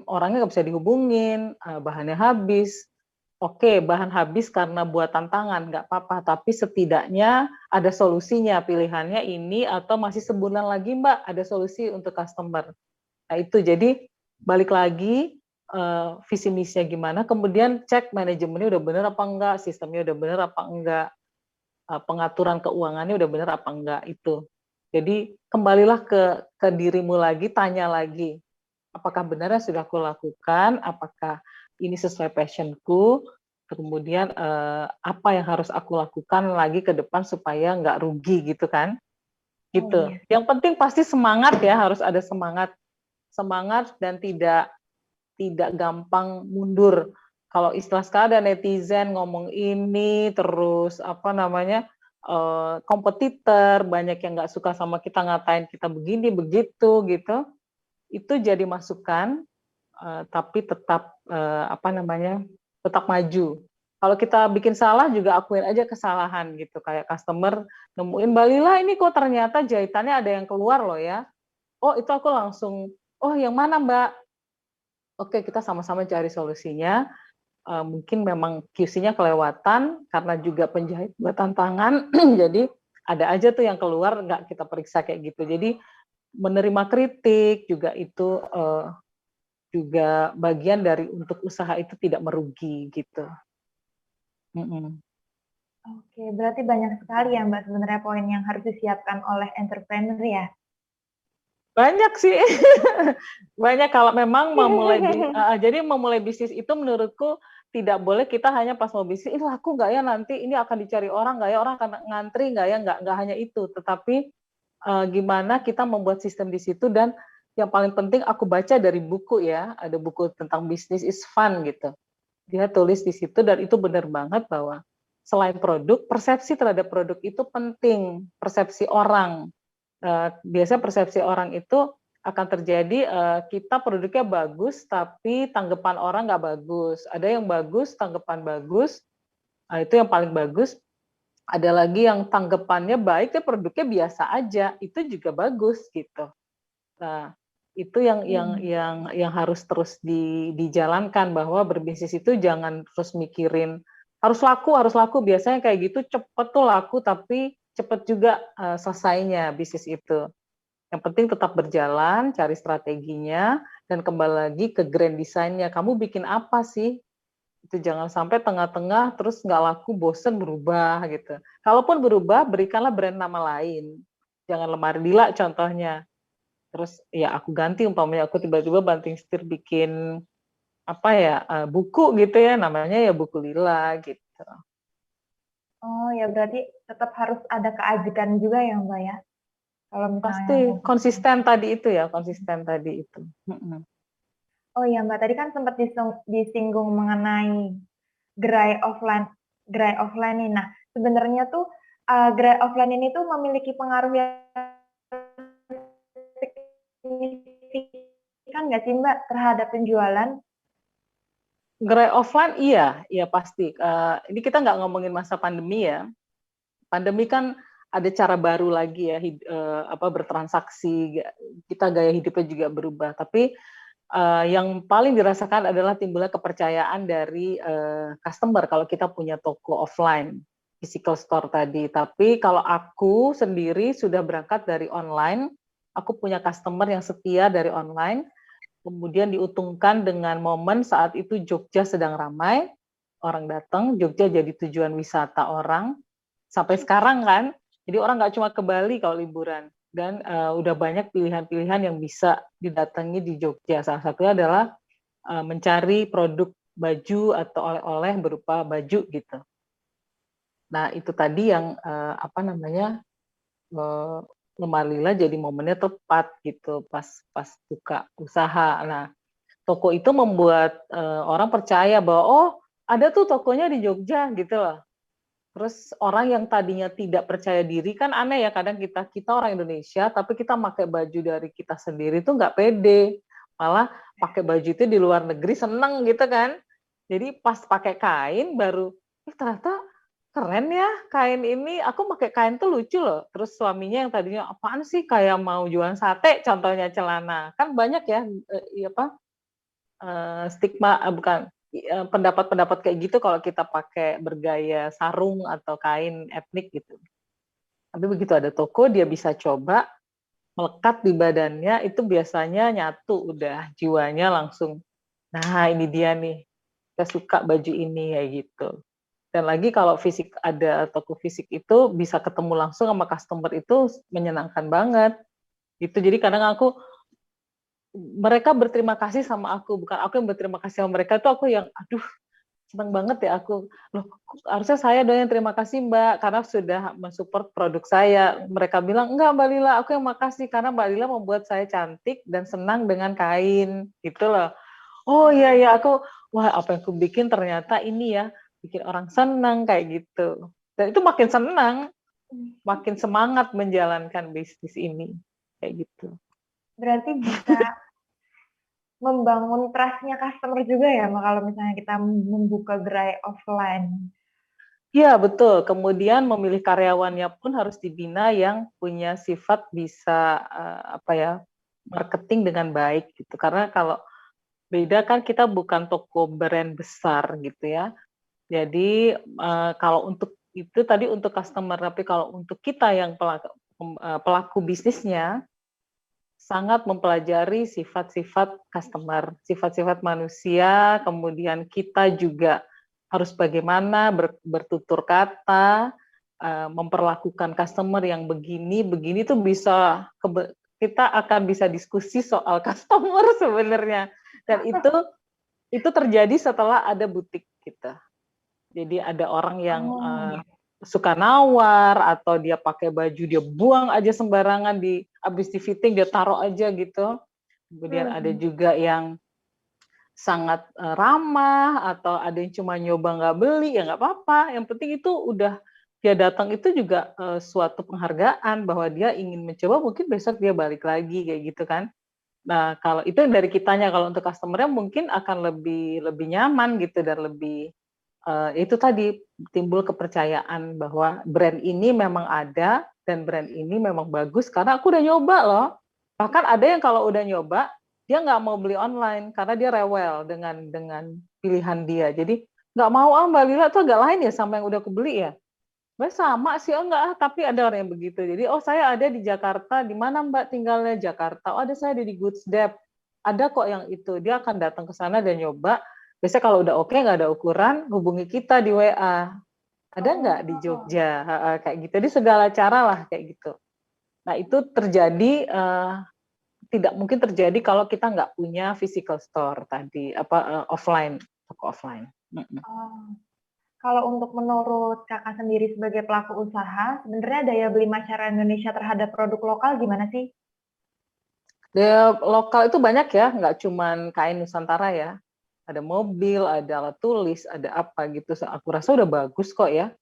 Orangnya nggak bisa dihubungin, bahannya habis. Oke, bahan habis karena buat tantangan, nggak apa-apa. Tapi setidaknya ada solusinya, pilihannya ini atau masih sebulan lagi Mbak, ada solusi untuk customer. Nah itu, jadi balik lagi, visi misinya gimana, kemudian cek manajemennya udah bener apa enggak, sistemnya udah bener apa enggak, pengaturan keuangannya udah bener apa enggak, itu. Jadi kembalilah ke dirimu lagi, tanya lagi, apakah benar yang sudah aku lakukan, apakah ini sesuai passionku, kemudian apa yang harus aku lakukan lagi ke depan supaya nggak rugi gitu kan, Oh, gitu. iya. Yang penting pasti semangat ya, harus ada semangat, semangat dan tidak gampang mundur. Kalau istilah sekarang ada netizen ngomong ini terus apa namanya, kompetitor banyak yang nggak suka sama kita, ngatain kita begini begitu gitu, itu jadi masukan, tapi tetap apa namanya, tetap maju. Kalau kita bikin salah juga akuin aja kesalahan gitu, kayak customer nemuin Mbak Lila ini kok ternyata jahitannya ada yang keluar loh ya. Oh itu aku langsung, oh yang mana Mbak? Oke kita sama-sama cari solusinya. Mungkin memang QC-nya kelewatan karena juga penjahit buatan tangan, jadi ada aja tuh yang keluar nggak kita periksa kayak gitu. Jadi menerima kritik juga itu juga bagian dari untuk usaha itu tidak merugi gitu. Oke, berarti banyak sekali ya Mbak sebenarnya poin yang harus disiapkan oleh entrepreneur ya. Banyak sih, banyak kalau memang jadi memulai bisnis itu menurutku tidak boleh kita hanya pas mau bisnis, ini laku nggak ya nanti, ini akan dicari orang nggak ya, orang akan ngantri nggak ya, nggak hanya itu, tetapi gimana kita membuat sistem di situ. Dan yang paling penting aku baca dari buku ya, ada buku tentang bisnis is fun gitu. Dia tulis di situ dan itu benar banget bahwa selain produk, persepsi terhadap produk itu penting, persepsi orang. Biasanya persepsi orang itu akan terjadi, kita produknya bagus tapi tanggapan orang nggak bagus. Ada yang bagus, tanggapan bagus, itu yang paling bagus. Ada lagi yang tanggapannya baik, tapi produknya biasa aja, itu juga bagus gitu. Nah, itu yang harus terus dijalankan, bahwa berbisnis itu jangan terus mikirin harus laku. Biasanya kayak gitu cepet tuh laku, tapi cepet juga selesainya bisnis itu. Yang penting tetap berjalan, cari strateginya, dan kembali lagi ke grand design-nya. Kamu bikin apa sih? Itu jangan sampai tengah-tengah terus nggak laku, bosen berubah gitu. Kalaupun berubah, berikanlah brand nama lain. Jangan lemari lila contohnya. Terus ya aku ganti, umpamanya aku tiba-tiba banting setir bikin apa ya, buku gitu ya, namanya ya buku lila gitu. Oh ya berarti tetap harus ada keajikan juga ya Mbak ya. Kalau misalnya mau Pasti bikin. konsisten tadi itu ya, konsisten tadi itu. Oh ya Mbak, tadi kan sempat disinggung mengenai gerai offline, gerai offline nih. Nah, sebenarnya tuh gerai offline ini tuh memiliki pengaruh yang signifikan nggak sih Mbak terhadap penjualan? Gerai offline iya, iya pasti. Ini kita nggak ngomongin masa pandemi ya. Pandemi kan ada cara baru lagi ya, bertransaksi. Kita gaya hidupnya juga berubah. Tapi yang paling dirasakan adalah timbulnya kepercayaan dari customer kalau kita punya toko offline, physical store tadi. Tapi kalau aku sendiri sudah berangkat dari online, aku punya customer yang setia dari online, kemudian diuntungkan dengan momen saat itu Jogja sedang ramai, orang datang, Jogja jadi tujuan wisata orang, sampai sekarang kan, jadi orang nggak cuma ke Bali kalau liburan, dan udah banyak pilihan-pilihan yang bisa didatangi di Jogja. Salah satunya adalah mencari produk baju atau oleh-oleh berupa baju gitu. Nah itu tadi yang uh, lemari lila jadi momennya tepat gitu pas pas buka usaha. Nah toko itu membuat orang percaya bahwa oh ada tuh tokonya di Jogja gitu loh. Terus orang yang tadinya tidak percaya diri kan aneh ya, kadang kita orang Indonesia tapi kita pakai baju dari kita sendiri tuh nggak pede, malah pakai baju itu di luar negeri seneng gitu kan. Jadi pas pakai kain baru ternyata keren ya kain ini, aku pakai kain tuh lucu loh. Terus suaminya yang tadinya apaan sih kayak mau jualan sate contohnya celana, kan banyak ya stigma bukan pendapat-pendapat kayak gitu kalau kita pakai bergaya sarung atau kain etnik gitu. Tapi begitu ada toko dia bisa coba melekat di badannya, itu biasanya nyatu udah jiwanya langsung. Nah ini dia nih, kita suka baju ini kayak gitu. Dan lagi kalau fisik ada toko fisik itu bisa ketemu langsung sama customer itu menyenangkan banget. Itu jadi kadang mereka berterima kasih sama aku, bukan aku yang berterima kasih sama mereka, itu aku yang aduh senang banget ya aku, loh harusnya saya dong yang terima kasih Mbak karena sudah mensupport produk saya. Mereka bilang enggak Mbak Lila, aku yang makasih karena Mbak Lila membuat saya cantik dan senang dengan kain gitu loh. Oh iya ya, aku wah apa yang aku bikin ternyata ini ya bikin orang senang kayak gitu, dan itu makin senang, makin semangat menjalankan bisnis ini kayak gitu. Berarti bisa membangun trust-nya customer juga ya Mbak kalau misalnya kita membuka gerai offline. Iya, betul. Kemudian memilih karyawannya pun harus dibina yang punya sifat bisa marketing dengan baik gitu. Karena kalau beda kan kita bukan toko brand besar gitu ya. Jadi kalau untuk itu tadi untuk customer, tapi kalau untuk kita yang pelaku bisnisnya sangat mempelajari sifat-sifat customer, sifat-sifat manusia, kemudian kita juga harus bagaimana bertutur kata, memperlakukan customer yang begini tuh bisa kita akan bisa diskusi soal customer sebenarnya, dan itu terjadi setelah ada butik kita. Jadi ada orang yang suka nawar atau dia pakai baju dia buang aja sembarangan, habis di fitting dia taruh aja gitu. Kemudian ada juga yang sangat ramah atau ada yang cuma nyoba nggak beli ya nggak apa-apa. Yang penting itu udah dia datang itu juga suatu penghargaan bahwa dia ingin mencoba, mungkin besok dia balik lagi kayak gitu kan. Nah kalau itu dari kitanya, kalau untuk customer-nya mungkin akan lebih nyaman gitu dan lebih itu tadi timbul kepercayaan bahwa brand ini memang ada dan brand ini memang bagus karena aku udah nyoba loh. Bahkan ada yang kalau udah nyoba dia nggak mau beli online karena dia rewel dengan pilihan dia. Jadi nggak mau Mbak Lila tuh agak lain ya sama yang udah aku beli ya. Mbak sama sih enggak tapi ada orang yang begitu. Jadi saya ada di Jakarta, di mana Mbak tinggalnya? Jakarta. Oh ada, saya ada di Goods Dep. ada kok yang itu, dia akan datang ke sana dan nyoba. Biasanya kalau udah oke, nggak ada ukuran, hubungi kita di WA. Ada nggak di Oh, Jogja? Kayak gitu. Jadi segala cara lah kayak gitu. Nah itu terjadi, tidak mungkin terjadi kalau kita nggak punya physical store tadi, offline, toko offline. oh. Kalau untuk menurut Kakak sendiri sebagai pelaku usaha, sebenarnya daya beli masyarakat Indonesia terhadap produk lokal gimana sih? Daya lokal itu banyak ya, nggak cuman kain Nusantara ya. Ada mobil, ada alat tulis, ada apa gitu. Aku rasa udah bagus kok ya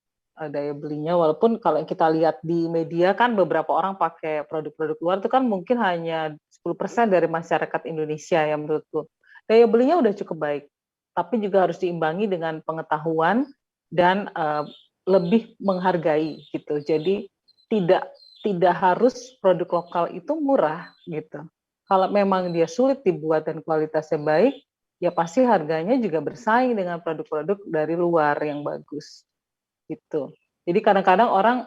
daya belinya. Walaupun kalau kita lihat di media kan beberapa orang pakai produk-produk luar itu kan mungkin hanya 10% dari masyarakat Indonesia ya menurutku. Daya belinya udah cukup baik. Tapi juga harus diimbangi dengan pengetahuan dan lebih menghargai gitu. Jadi tidak tidak harus produk lokal itu murah gitu. Kalau memang dia sulit dibuat dan kualitasnya baik, ya pasti harganya juga bersaing dengan produk-produk dari luar yang bagus gitu. Jadi kadang-kadang orang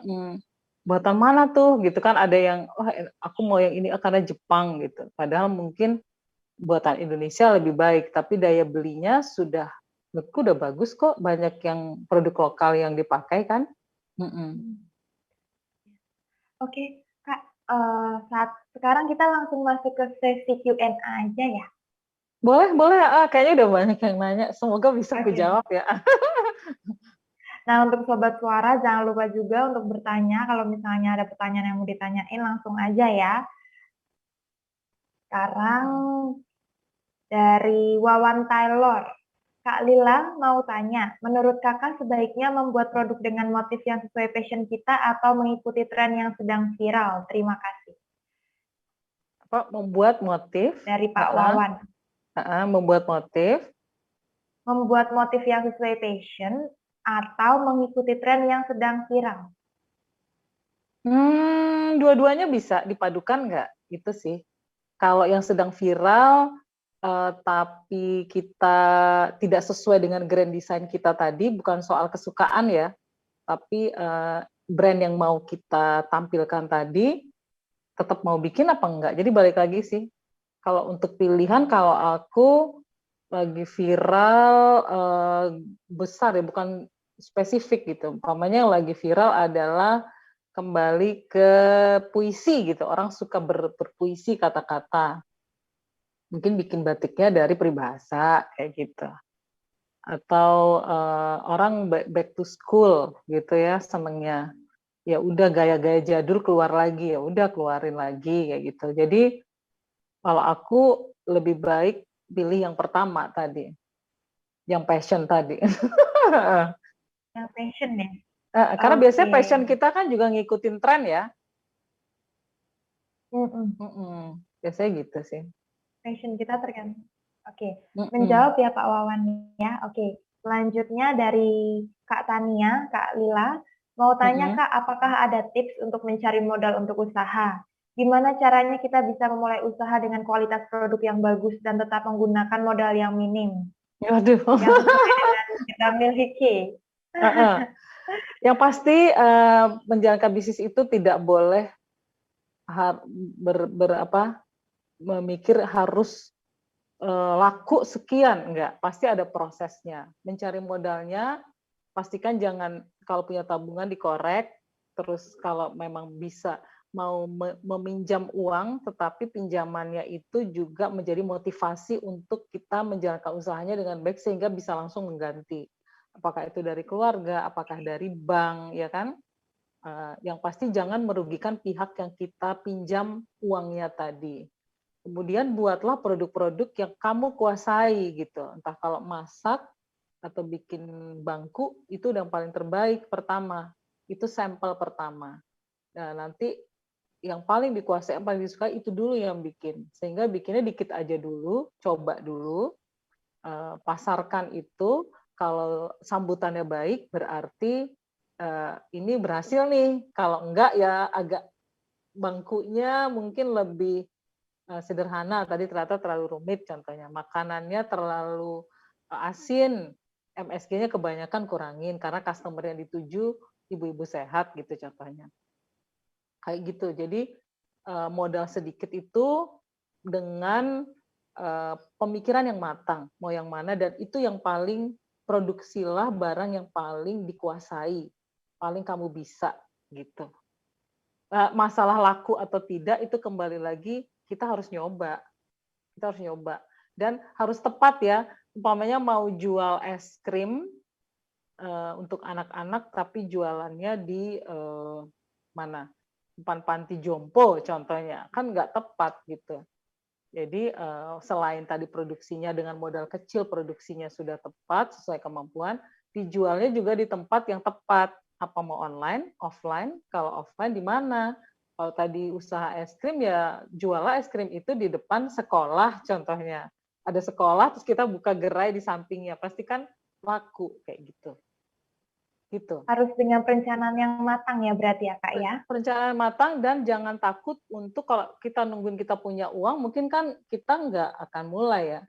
buatan mana tuh gitu kan, ada yang aku mau yang ini karena Jepang gitu. Padahal mungkin buatan Indonesia lebih baik, tapi daya belinya sudah menurutku udah bagus kok, banyak yang produk lokal yang dipakai kan. Oke, Kak, saat sekarang kita langsung masuk ke sesi Q&A aja ya? Boleh, boleh. Kayaknya udah banyak yang nanya. Semoga bisa Oke. kujawab ya. Nah, untuk Sobat Suara, jangan lupa juga untuk bertanya. Kalau misalnya ada pertanyaan yang mau ditanyain, langsung aja ya. Sekarang dari Wawan Taylor. Kak Lila mau tanya, menurut kakak sebaiknya membuat produk dengan motif yang sesuai passion kita atau mengikuti tren yang sedang viral? Terima kasih. Membuat motif, Dari Pak Wawan. membuat motif. Membuat motif yang sesuai passion atau mengikuti tren yang sedang viral? Dua-duanya bisa dipadukan nggak? Itu sih. Kalau yang sedang viral, tapi kita tidak sesuai dengan grand design kita tadi, bukan soal kesukaan ya, tapi brand yang mau kita tampilkan tadi, tetap mau bikin apa enggak. Jadi balik lagi sih. Kalau untuk pilihan, kalau aku lagi viral besar ya, bukan spesifik gitu. Umpamanya yang lagi viral adalah kembali ke puisi gitu. Orang suka berpuisi kata-kata. Mungkin bikin batiknya dari peribahasa kayak gitu. Atau orang back to school gitu ya, senengnya. Ya udah gaya-gaya jadul keluar lagi, ya udah keluarin lagi kayak gitu. Jadi kalau aku lebih baik pilih yang pertama tadi, yang passion tadi. Yang passion ya? Karena biasanya Oke. passion kita kan juga ngikutin tren ya. Mm-mm. Biasanya gitu sih. Passion kita tergantung. Oke, Mm-mm. menjawab ya Pak Wawan ya. Oke, selanjutnya dari Kak Tania, Kak Lila, mau tanya Mm-mm. Kak, apakah ada tips untuk mencari modal untuk usaha? Gimana caranya kita bisa memulai usaha dengan kualitas produk yang bagus dan tetap menggunakan modal yang minim, Waduh. yang sesuai dengan kita miliki? Yang pasti menjalankan bisnis itu tidak boleh memikir harus laku sekian, enggak. Pasti ada prosesnya. Mencari modalnya, pastikan jangan kalau punya tabungan dikorek, terus kalau memang bisa mau meminjam uang, tetapi pinjamannya itu juga menjadi motivasi untuk kita menjalankan usahanya dengan baik sehingga bisa langsung mengganti. Apakah itu dari keluarga, apakah dari bank, ya kan? Yang pasti jangan merugikan pihak yang kita pinjam uangnya tadi. Kemudian buatlah produk-produk yang kamu kuasai gitu. Entah kalau masak atau bikin bangku, itu yang paling terbaik pertama. Itu sampel pertama. Nah, nanti yang paling dikuasai, yang paling disukai itu dulu yang bikin. Sehingga bikinnya dikit aja dulu, coba dulu, pasarkan itu. Kalau sambutannya baik, berarti ini berhasil nih. Kalau enggak ya agak bangkunya mungkin lebih sederhana, tadi ternyata terlalu rumit contohnya. Makanannya terlalu asin, MSG-nya kebanyakan kurangin karena customer yang dituju ibu-ibu sehat gitu contohnya. Kayak gitu. Jadi modal sedikit itu dengan pemikiran yang matang, mau yang mana, dan itu yang paling produksilah barang yang paling dikuasai, paling kamu bisa gitu. Masalah laku atau tidak itu kembali lagi kita harus nyoba dan harus tepat ya. Umpamanya mau jual es krim untuk anak-anak tapi jualannya di mana? Depan panti jompo contohnya, kan nggak tepat gitu. Jadi selain tadi produksinya dengan modal kecil, produksinya sudah tepat sesuai kemampuan, dijualnya juga di tempat yang tepat. Apa mau online, offline? Kalau offline di mana? Kalau tadi usaha es krim ya juallah es krim itu di depan sekolah contohnya. Ada sekolah terus kita buka gerai di sampingnya, pasti kan laku kayak gitu. Gitu. Harus dengan perencanaan yang matang ya berarti ya Kak ya? Perencanaan matang dan jangan takut untuk kalau kita nungguin kita punya uang, mungkin kan kita nggak akan mulai ya.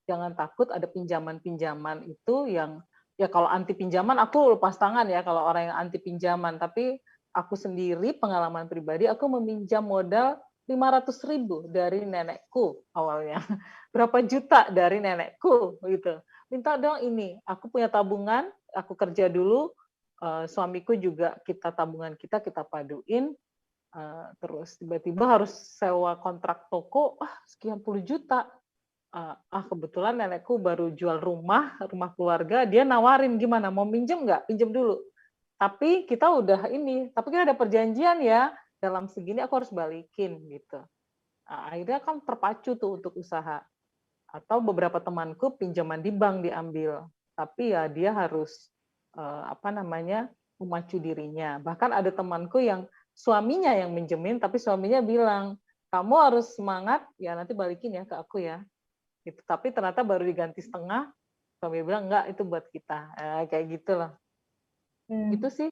Jangan takut ada pinjaman-pinjaman itu yang ya kalau anti pinjaman aku lepas tangan ya kalau orang yang anti pinjaman, tapi aku sendiri pengalaman pribadi aku meminjam modal 500.000 dari nenekku awalnya. Berapa juta dari nenekku gitu. Minta dong ini, aku punya tabungan, aku kerja dulu, suamiku juga kita paduin, terus tiba-tiba harus sewa kontrak toko, sekian puluh juta. Kebetulan nenekku baru jual rumah keluarga, dia nawarin gimana, mau minjem nggak? Pinjem dulu. Tapi kita ada perjanjian ya, dalam segini aku harus balikin gitu. Akhirnya kan terpacu tuh untuk usaha. Atau beberapa temanku pinjaman di bank diambil, tapi ya dia harus memacu dirinya. Bahkan ada temanku yang suaminya yang minjemin, tapi suaminya bilang, kamu harus semangat, ya nanti balikin ya ke aku ya. Gitu. Tapi ternyata baru diganti setengah, suami bilang enggak itu buat kita, kayak gitulah. Gitu sih.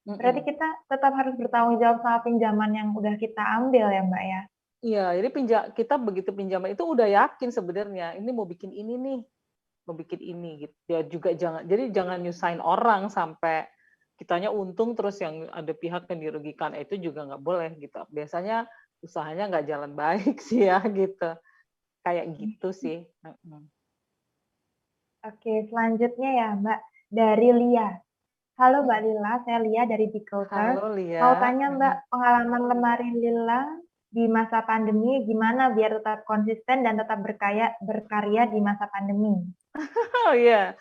Berarti kita tetap harus bertanggung jawab sama pinjaman yang udah kita ambil ya Mbak ya? Iya, jadi kita begitu pinjaman itu udah yakin sebenarnya ini mau bikin ini nih, mau bikin ini gitu. Ya juga jangan nyusahin orang sampai kitanya untung terus yang ada pihak yang dirugikan, itu juga nggak boleh gitu. Biasanya usahanya nggak jalan baik sih ya gitu. Kayak gitu sih. Oke, selanjutnya ya Mbak, dari Lia. Halo Mbak Lila, saya Lia dari Bigculture. Halo Mau Lia. tanya Mbak, pengalaman lemari Lila di masa pandemi gimana biar tetap konsisten dan tetap berkarya di masa pandemi? Oh iya.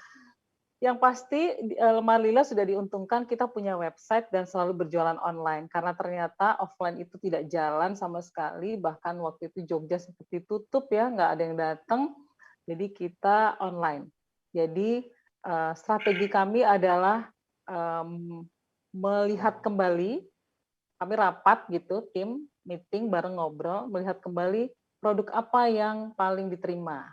Yang pasti Lemari Lila sudah diuntungkan kita punya website dan selalu berjualan online karena ternyata offline itu tidak jalan sama sekali, bahkan waktu itu Jogja seperti tutup ya, nggak ada yang datang, jadi kita online. Jadi strategi kami adalah melihat kembali, kami rapat gitu, tim meeting bareng ngobrol, melihat kembali produk apa yang paling diterima,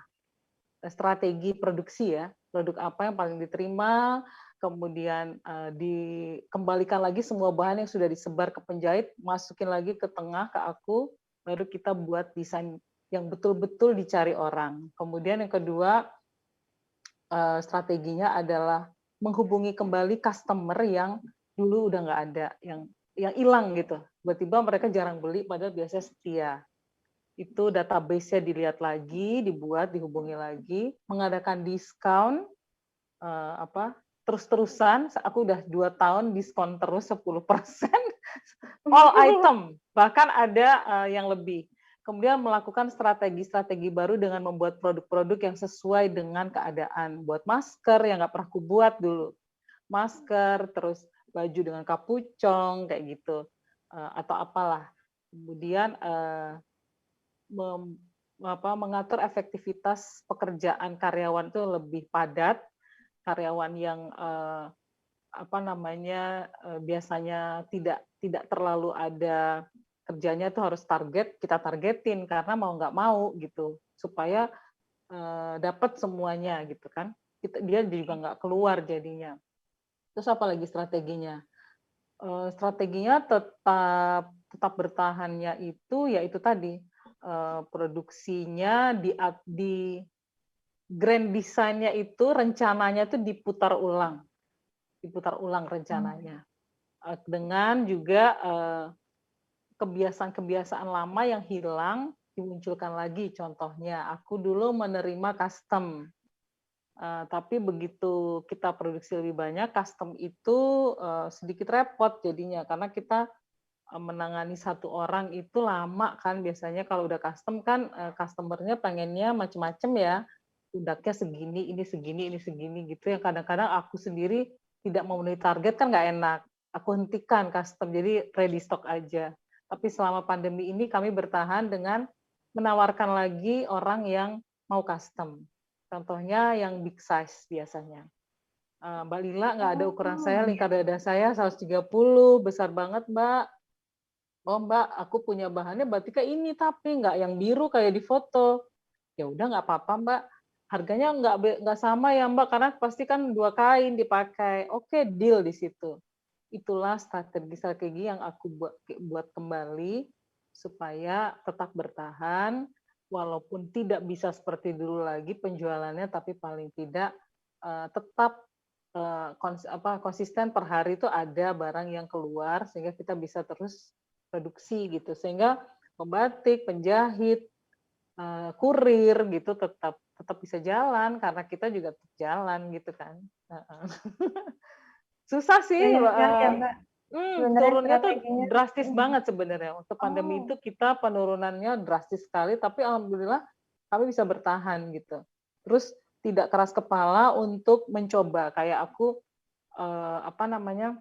strategi produksi ya, produk apa yang paling diterima, kemudian dikembalikan lagi semua bahan yang sudah disebar ke penjahit, masukin lagi ke tengah ke aku, baru kita buat desain yang betul-betul dicari orang. Kemudian yang kedua, strateginya adalah menghubungi kembali customer yang dulu udah nggak ada, yang hilang gitu. Tiba-tiba mereka jarang beli, padahal biasanya setia. Itu database-nya dilihat lagi, dibuat, dihubungi lagi, mengadakan diskon, terus-terusan. Aku udah 2 tahun diskon terus 10%, all item, bahkan ada yang lebih. Kemudian melakukan strategi-strategi baru dengan membuat produk-produk yang sesuai dengan keadaan. Buat masker yang nggak pernah aku buat dulu. Masker, terus baju dengan kapucong, kayak gitu. Atau apalah. Kemudian mengatur efektivitas pekerjaan karyawan itu lebih padat, karyawan yang biasanya tidak terlalu ada kerjanya itu harus kita targetin karena mau nggak mau gitu supaya dapat semuanya gitu kan, dia juga nggak keluar jadinya. Terus apa lagi strateginya? Strateginya tetap bertahannya itu ya itu tadi, produksinya di grand design-nya itu rencananya itu diputar ulang rencananya, dengan juga kebiasaan-kebiasaan lama yang hilang dimunculkan lagi. Contohnya, aku dulu menerima custom, tapi begitu kita produksi lebih banyak, custom itu sedikit repot jadinya, karena kita menangani satu orang itu lama kan. Biasanya kalau udah custom kan customer-nya pengennya macam-macam ya, produknya segini, ini segini, ini segini gitu. Yang kadang-kadang aku sendiri tidak memenuhi target kan nggak enak. Aku hentikan custom, jadi ready stock aja. Tapi selama pandemi ini kami bertahan dengan menawarkan lagi orang yang mau custom. Contohnya yang big size biasanya. Mbak Lila nggak ada ukuran Oh, saya, iya. lingkar dada saya 130, besar banget Mbak. Oh Mbak, aku punya bahannya batiknya ini, tapi nggak yang biru kayak di foto. Ya udah nggak apa-apa Mbak. Harganya nggak sama ya Mbak, karena pasti kan 2 kain dipakai. Oke, deal di situ. Itulah strategi-strategi yang aku buat kembali supaya tetap bertahan, walaupun tidak bisa seperti dulu lagi penjualannya, tapi paling tidak tetap konsisten per hari itu ada barang yang keluar sehingga kita bisa terus produksi gitu, sehingga pembatik, penjahit, kurir gitu tetap tetap bisa jalan karena kita juga tetap jalan gitu kan. Susah sih, Banyak sekali ya, Mbak. Sebenarnya turunnya tuh strateginya. drastis banget sebenarnya. Untuk pandemi Oh, itu kita penurunannya drastis sekali, tapi alhamdulillah kami bisa bertahan gitu. Terus tidak keras kepala untuk mencoba. Kayak aku apa namanya,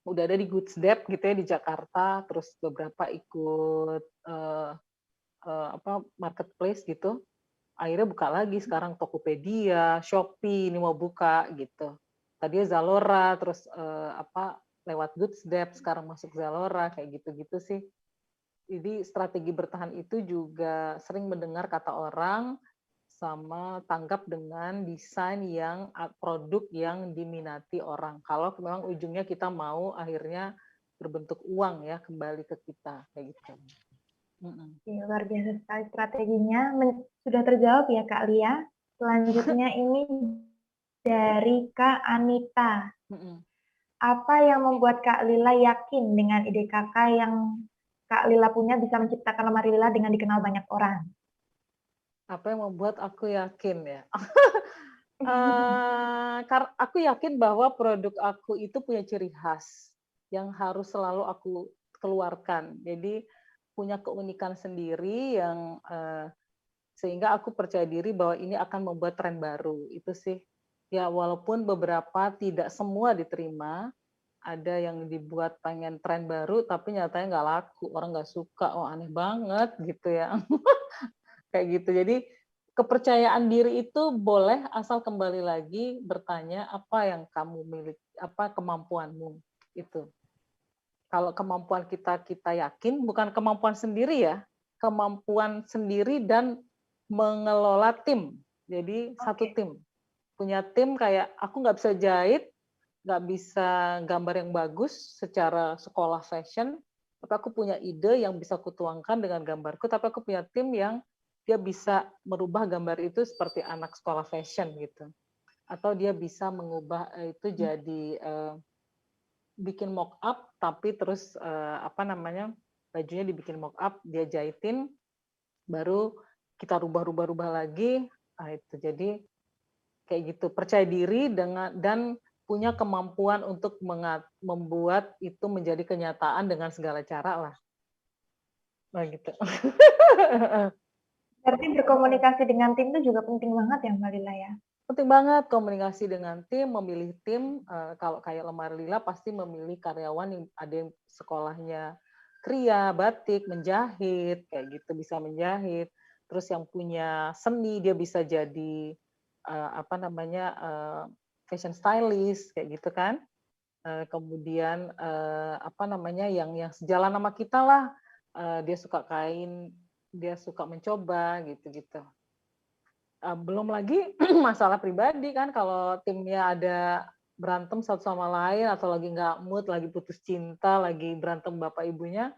udah ada di Goods Dep gitu ya di Jakarta, terus beberapa ikut marketplace gitu. Akhirnya buka lagi sekarang Tokopedia, Shopee ini mau buka gitu. Tadinya Zalora, terus lewat Goods Dep, sekarang masuk Zalora, kayak gitu-gitu sih. Jadi strategi bertahan itu juga sering mendengar kata orang, sama tanggap dengan desain yang produk yang diminati orang. Kalau memang ujungnya kita mau akhirnya berbentuk uang ya kembali ke kita kayak gitu. iya, luar biasa sekali strateginya. Sudah terjawab ya, Kak Lia. Selanjutnya ini dari Kak Anita. Apa yang membuat Kak Lila yakin dengan ide Kakak yang Kak Lila punya bisa menciptakan lemari Lila dengan dikenal banyak orang? Apa yang membuat aku yakin ya? Aku yakin bahwa produk aku itu punya ciri khas yang harus selalu aku keluarkan. Jadi punya keunikan sendiri yang sehingga aku percaya diri bahwa ini akan membuat tren baru. Itu sih. Ya walaupun beberapa tidak semua diterima, ada yang dibuat pengen tren baru tapi nyatanya nggak laku, orang nggak suka, oh aneh banget gitu ya. Kayak gitu. Jadi kepercayaan diri itu boleh asal kembali lagi bertanya apa yang kamu miliki, apa kemampuanmu itu. Kalau kemampuan kita yakin, bukan kemampuan sendiri ya, kemampuan sendiri dan mengelola tim. Jadi satu Oke. tim. Punya tim kayak aku nggak bisa jahit, nggak bisa gambar yang bagus secara sekolah fashion, tapi aku punya ide yang bisa kutuangkan dengan gambarku, tapi aku punya tim yang dia bisa merubah gambar itu seperti anak sekolah fashion gitu. Atau dia bisa mengubah itu jadi bikin mock up, tapi terus bajunya dibikin mock up, dia jahitin, baru kita rubah-rubah lagi. Nah, itu jadi kayak gitu, percaya diri dan punya kemampuan untuk membuat itu menjadi kenyataan dengan segala cara lah. Nah, gitu. Berarti berkomunikasi dengan tim itu juga penting banget ya, Mbak Lila ya? Penting banget komunikasi dengan tim, memilih tim. Kalau kayak Lemari Lila pasti memilih karyawan yang ada yang sekolahnya kria, batik, menjahit, kayak gitu, bisa menjahit. Terus yang punya seni dia bisa jadi fashion stylist, kayak gitu kan. Kemudian yang sejalan sama kita lah, dia suka kain, dia suka mencoba gitu-gitu. Belum lagi masalah pribadi kan, kalau timnya ada berantem satu sama lain atau lagi nggak mood, lagi putus cinta, lagi berantem bapak ibunya,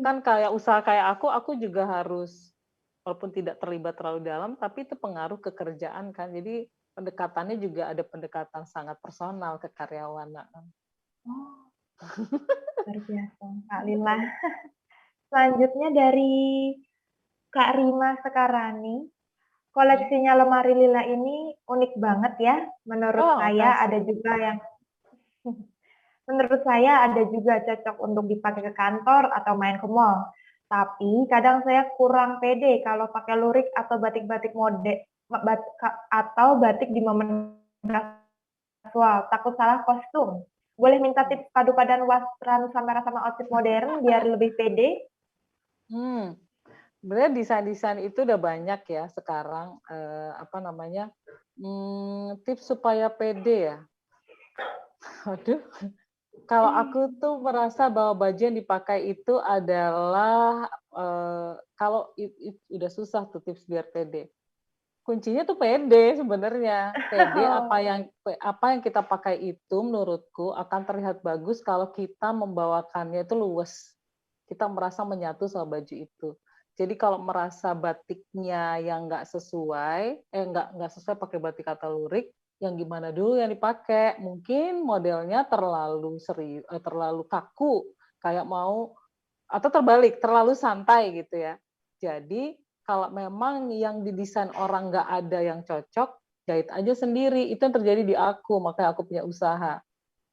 kan kayak usaha kayak aku juga harus walaupun tidak terlibat terlalu dalam, tapi itu pengaruh ke kerjaan kan. Jadi pendekatannya juga ada pendekatan sangat personal ke karyawan. Oh, luar biasa, Kak Lila. Selanjutnya dari Kak Rima Sekarani, koleksinya lemari lila ini unik banget ya. Menurut Oh, saya ada makasih. juga yang menurut saya ada juga cocok untuk dipakai ke kantor atau main ke mall. Tapi kadang saya kurang pede kalau pakai lurik atau batik-batik mode atau batik di momen kasual, takut salah kostum. Boleh minta tips padu padan wastra Nusantara sama outfit modern biar lebih pede? Hmm, sebenarnya desain-desain itu udah banyak ya sekarang. Apa namanya? Tips supaya pede ya. Waduh, kalau aku tuh merasa bahwa baju yang dipakai itu adalah kalau udah susah tuh tips biar pede. Kuncinya tuh pede sebenarnya. Pede apa yang kita pakai itu menurutku akan terlihat bagus kalau kita membawakannya itu luwes. Kita merasa menyatu sama baju itu. Jadi kalau merasa batiknya yang nggak sesuai, nggak sesuai pakai batik atau lurik, yang gimana dulu yang dipakai? Mungkin modelnya terlalu serius, terlalu kaku, kayak mau atau terbalik, terlalu santai gitu ya. Jadi kalau memang yang didesain orang nggak ada yang cocok, jahit aja sendiri. Itu yang terjadi di aku, makanya aku punya usaha.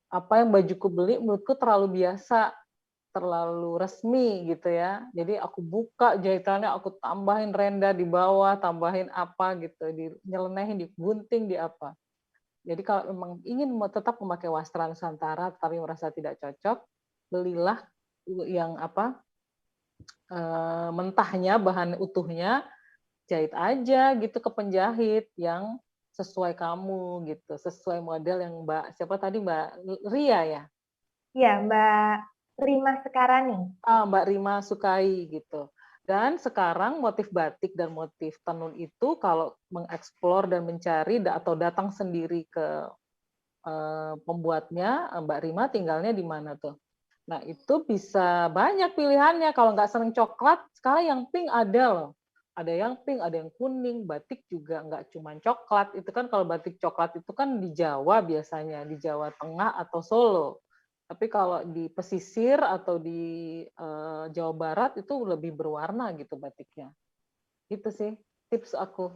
Apa yang bajuku beli menurutku terlalu biasa, terlalu resmi gitu ya. Jadi aku buka jahitannya, aku tambahin renda di bawah, tambahin apa gitu, nyelenehin, digunting, di apa. Jadi kalau memang ingin tetap memakai wastra Nusantara tapi merasa tidak cocok, belilah yang apa mentahnya, bahan utuhnya, jahit aja gitu ke penjahit yang sesuai kamu gitu, sesuai model yang siapa tadi Mbak Ria ya? Ya, Mbak Rima Sekarani. Mbak Rima sukai gitu. Dan sekarang motif batik dan motif tenun itu kalau mengeksplor dan mencari atau datang sendiri ke pembuatnya, Mbak Rima tinggalnya di mana tuh? Nah, itu bisa banyak pilihannya. Kalau nggak seneng coklat, sekarang yang pink ada loh. Ada yang pink, ada yang kuning. Batik juga nggak cuma coklat. Itu kan kalau batik coklat itu kan di Jawa biasanya, di Jawa Tengah atau Solo. Tapi kalau di pesisir atau di Jawa Barat itu lebih berwarna gitu batiknya. Itu sih tips aku.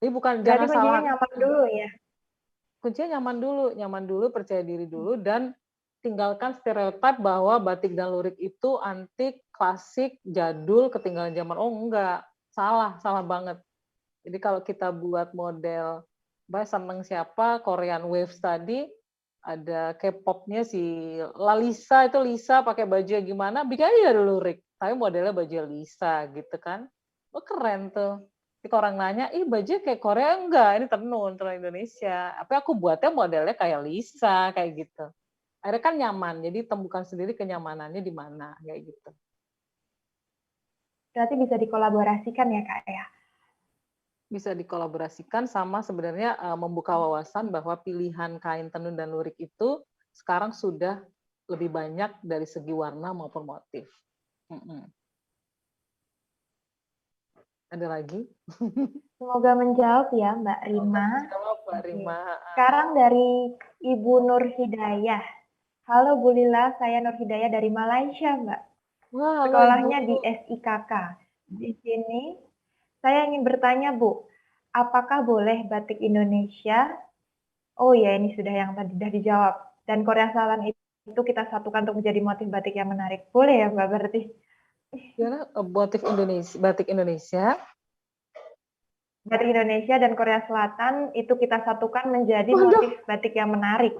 Jadi bukan Berarti jangan kuncinya salah, nyaman dulu ya. kuncinya nyaman dulu, percaya diri dulu, dan tinggalkan stereotip bahwa batik dan lurik itu antik, klasik, jadul, ketinggalan zaman. Oh enggak, salah banget. Jadi kalau kita buat model, Mbak seneng siapa, Korean Waves tadi, ada K-popnya si Lalisa, itu Lisa pakai baju gimana, bikin aja dari lurik. Tapi modelnya baju Lisa gitu kan. Oh keren tuh. Jadi orang nanya, ih baju kayak Korea enggak, ini tenun Indonesia. Tapi aku buatnya modelnya kayak Lisa, kayak gitu. Akhirnya kan nyaman, jadi temukan sendiri kenyamanannya di mana, kayak gitu. Berarti bisa dikolaborasikan ya, Kak ya. Bisa dikolaborasikan sama sebenarnya membuka wawasan bahwa pilihan kain tenun dan lurik itu sekarang sudah lebih banyak dari segi warna maupun motif. Ada lagi? Semoga menjawab ya, Mbak Semoga Rima. menjawab, Mbak Oke. Rima. Sekarang dari Ibu Nur Hidayah. Halo Bu Lila, saya Nur Hidayah dari Malaysia, Mbak. Wah, halo Ibu. Sekolahnya di SIKK. Di sini saya ingin bertanya, Bu, apakah boleh batik Indonesia? Oh ya, ini sudah yang tadi sudah dijawab. Dan Korea Selatan itu kita satukan untuk menjadi motif batik yang menarik. Boleh ya, Mbak, berarti? Gimana? Batik Indonesia. Batik Indonesia dan Korea Selatan itu kita satukan menjadi Waduh, motif batik yang menarik.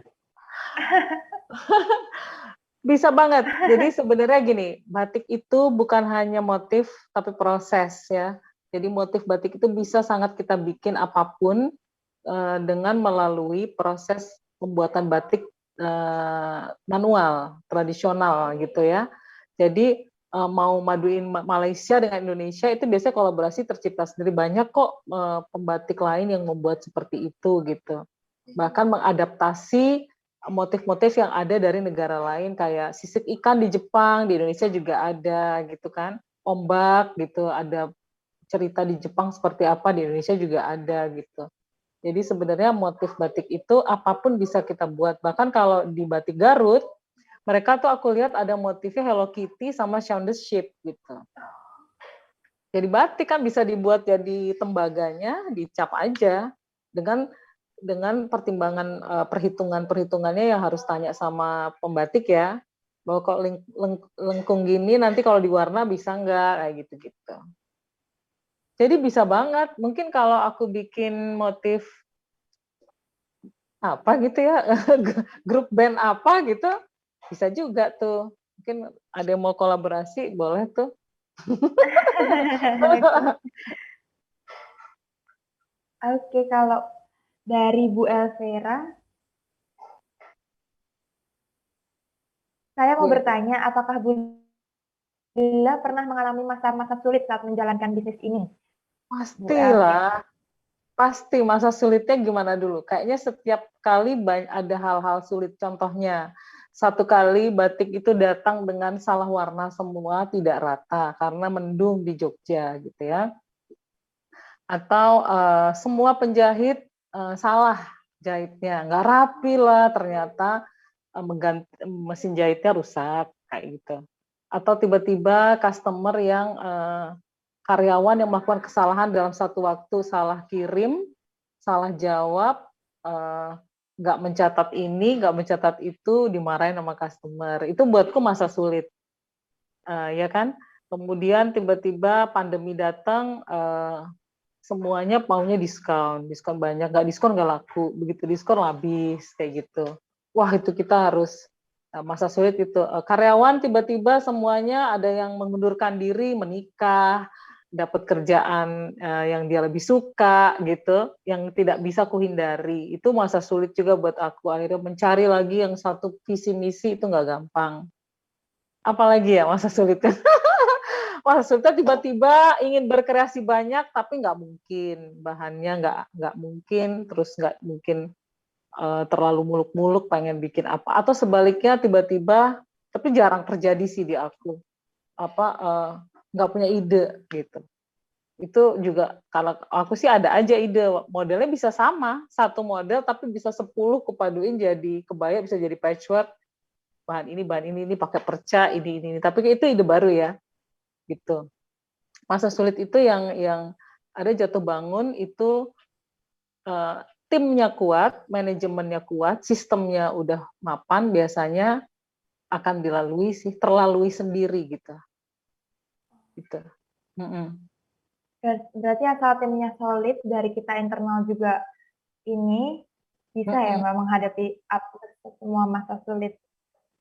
bisa banget. Jadi sebenarnya gini, batik itu bukan hanya motif tapi proses ya. Jadi motif batik itu bisa sangat kita bikin apapun dengan melalui proses pembuatan batik manual, tradisional gitu ya. Jadi mau maduin Malaysia dengan Indonesia itu biasanya kolaborasi tercipta sendiri. Banyak kok pembatik lain yang membuat seperti itu gitu. Bahkan mengadaptasi motif-motif yang ada dari negara lain kayak sisik ikan di Jepang, di Indonesia juga ada gitu kan. Ombak gitu, ada cerita di Jepang seperti apa, di Indonesia juga ada gitu. Jadi sebenarnya motif batik itu apapun bisa kita buat. Bahkan kalau di batik Garut, mereka tuh aku lihat ada motifnya Hello Kitty sama Shaun the Sheep gitu. Jadi batik kan bisa dibuat jadi tembaganya, dicap aja dengan pertimbangan perhitungan-perhitungannya yang harus tanya sama pembatik ya. Bahwa kok lengkung gini nanti kalau diwarna bisa nggak kayak gitu-gitu. Jadi bisa banget. Mungkin kalau aku bikin motif apa gitu ya, grup band apa gitu, bisa juga tuh. Mungkin ada yang mau kolaborasi, boleh tuh. Oke, kalau dari Bu Elvira, saya mau Bu Elvi, bertanya, apakah Bu Lila pernah mengalami masa-masa sulit saat menjalankan bisnis ini, Bu Elvi? pastilah. Pasti masa sulitnya gimana dulu? Kayaknya setiap kali ada hal-hal sulit. Contohnya, satu kali batik itu datang dengan salah warna semua, tidak rata karena mendung di Jogja gitu ya. Atau semua penjahit salah jahitnya, nggak rapi lah ternyata, mesin jahitnya rusak kayak gitu. Atau tiba-tiba customer yang karyawan yang melakukan kesalahan dalam satu waktu, salah kirim, salah jawab, nggak mencatat ini, nggak mencatat itu, dimarahin sama customer. Itu buatku masa sulit, ya kan? Kemudian tiba-tiba pandemi datang, semuanya maunya diskon, diskon banyak, nggak diskon nggak laku, begitu diskon habis kayak gitu. Wah itu kita harus masa sulit itu. Karyawan tiba-tiba semuanya ada yang mengundurkan diri, menikah, dapat kerjaan yang dia lebih suka gitu, yang tidak bisa kuhindari. Itu masa sulit juga buat aku. Akhirnya mencari lagi yang satu visi misi itu nggak gampang. Apalagi ya masa sulitnya. Maksudnya tiba-tiba ingin berkreasi banyak tapi nggak mungkin, bahannya nggak mungkin, terus nggak mungkin terlalu muluk-muluk pengen bikin apa, atau sebaliknya tiba-tiba, tapi jarang terjadi sih di aku, apa nggak punya ide gitu. Itu juga kalau aku sih ada aja ide, modelnya bisa sama satu model tapi bisa 10 kepaduin jadi kebaya, bisa jadi patchwork, bahan ini pakai perca ini, tapi itu ide baru ya gitu. Masa sulit itu yang ada jatuh bangun itu, uh, timnya kuat, manajemennya kuat, sistemnya udah mapan, biasanya akan dilalui sih, terlalui sendiri gitu. Gitu. Berarti asal timnya solid, dari kita internal juga ini bisa ya Mbak menghadapi semua masa sulit.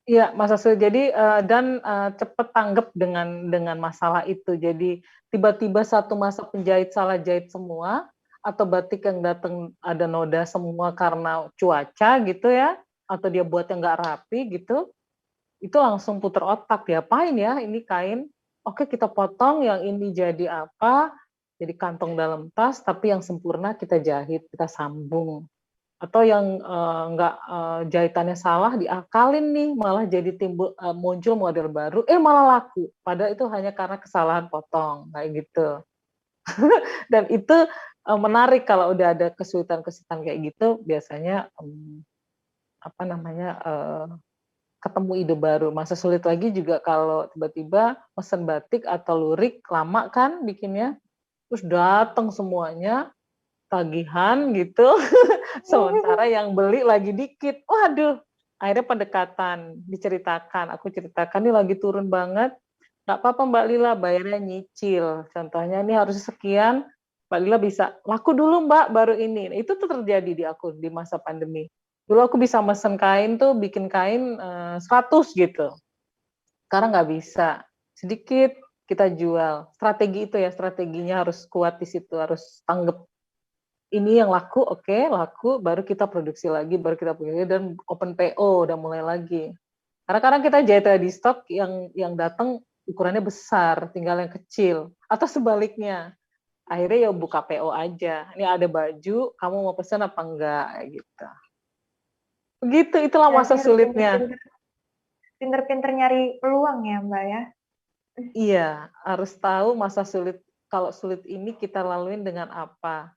Iya, masa sulit. Jadi dan cepat tanggap dengan masalah itu. Jadi tiba-tiba satu masa penjahit salah jahit semua, atau batik yang datang ada noda semua karena cuaca gitu ya, atau dia buatnya nggak rapi gitu, itu langsung puter otak, diapain ya ini kain? Oke kita potong, yang ini jadi apa? Jadi kantong dalam tas, tapi yang sempurna kita jahit, kita sambung. Atau yang nggak jahitannya salah diakalin nih, malah jadi muncul model baru, malah laku. Padahal itu hanya karena kesalahan potong kayak gitu. Dan itu menarik kalau udah ada kesulitan-kesulitan kayak gitu, biasanya apa namanya, ketemu ide baru. Masa sulit lagi juga kalau tiba-tiba mesen batik atau lurik lama kan bikinnya, terus datang semuanya tagihan gitu. Sementara yang beli lagi dikit. Waduh, akhirnya pendekatan, diceritakan. Aku ceritakan, ini lagi turun banget. Nggak apa-apa Mbak Lila, bayarnya nyicil. Contohnya ini harus sekian, Mbak Lila bisa, laku dulu Mbak, baru ini. Itu tuh terjadi di aku di masa pandemi. Dulu aku bisa mesen kain tuh, bikin kain 100 gitu. Sekarang nggak bisa. Sedikit kita jual. Strategi itu ya, strateginya harus kuat di situ, harus tanggap ini yang laku, oke, laku, baru kita produksi lagi, dan open PO udah mulai lagi. Karena kadang kita jahit di stok yang datang ukurannya besar, tinggal yang kecil, atau sebaliknya. Akhirnya ya buka PO aja. Ini ada baju, kamu mau pesan apa enggak gitu. Begitu, itulah Berarti masa harus sulitnya. pinter-pinter nyari peluang ya Mbak ya. Iya, harus tahu masa sulit. Kalau sulit ini kita laluin dengan apa.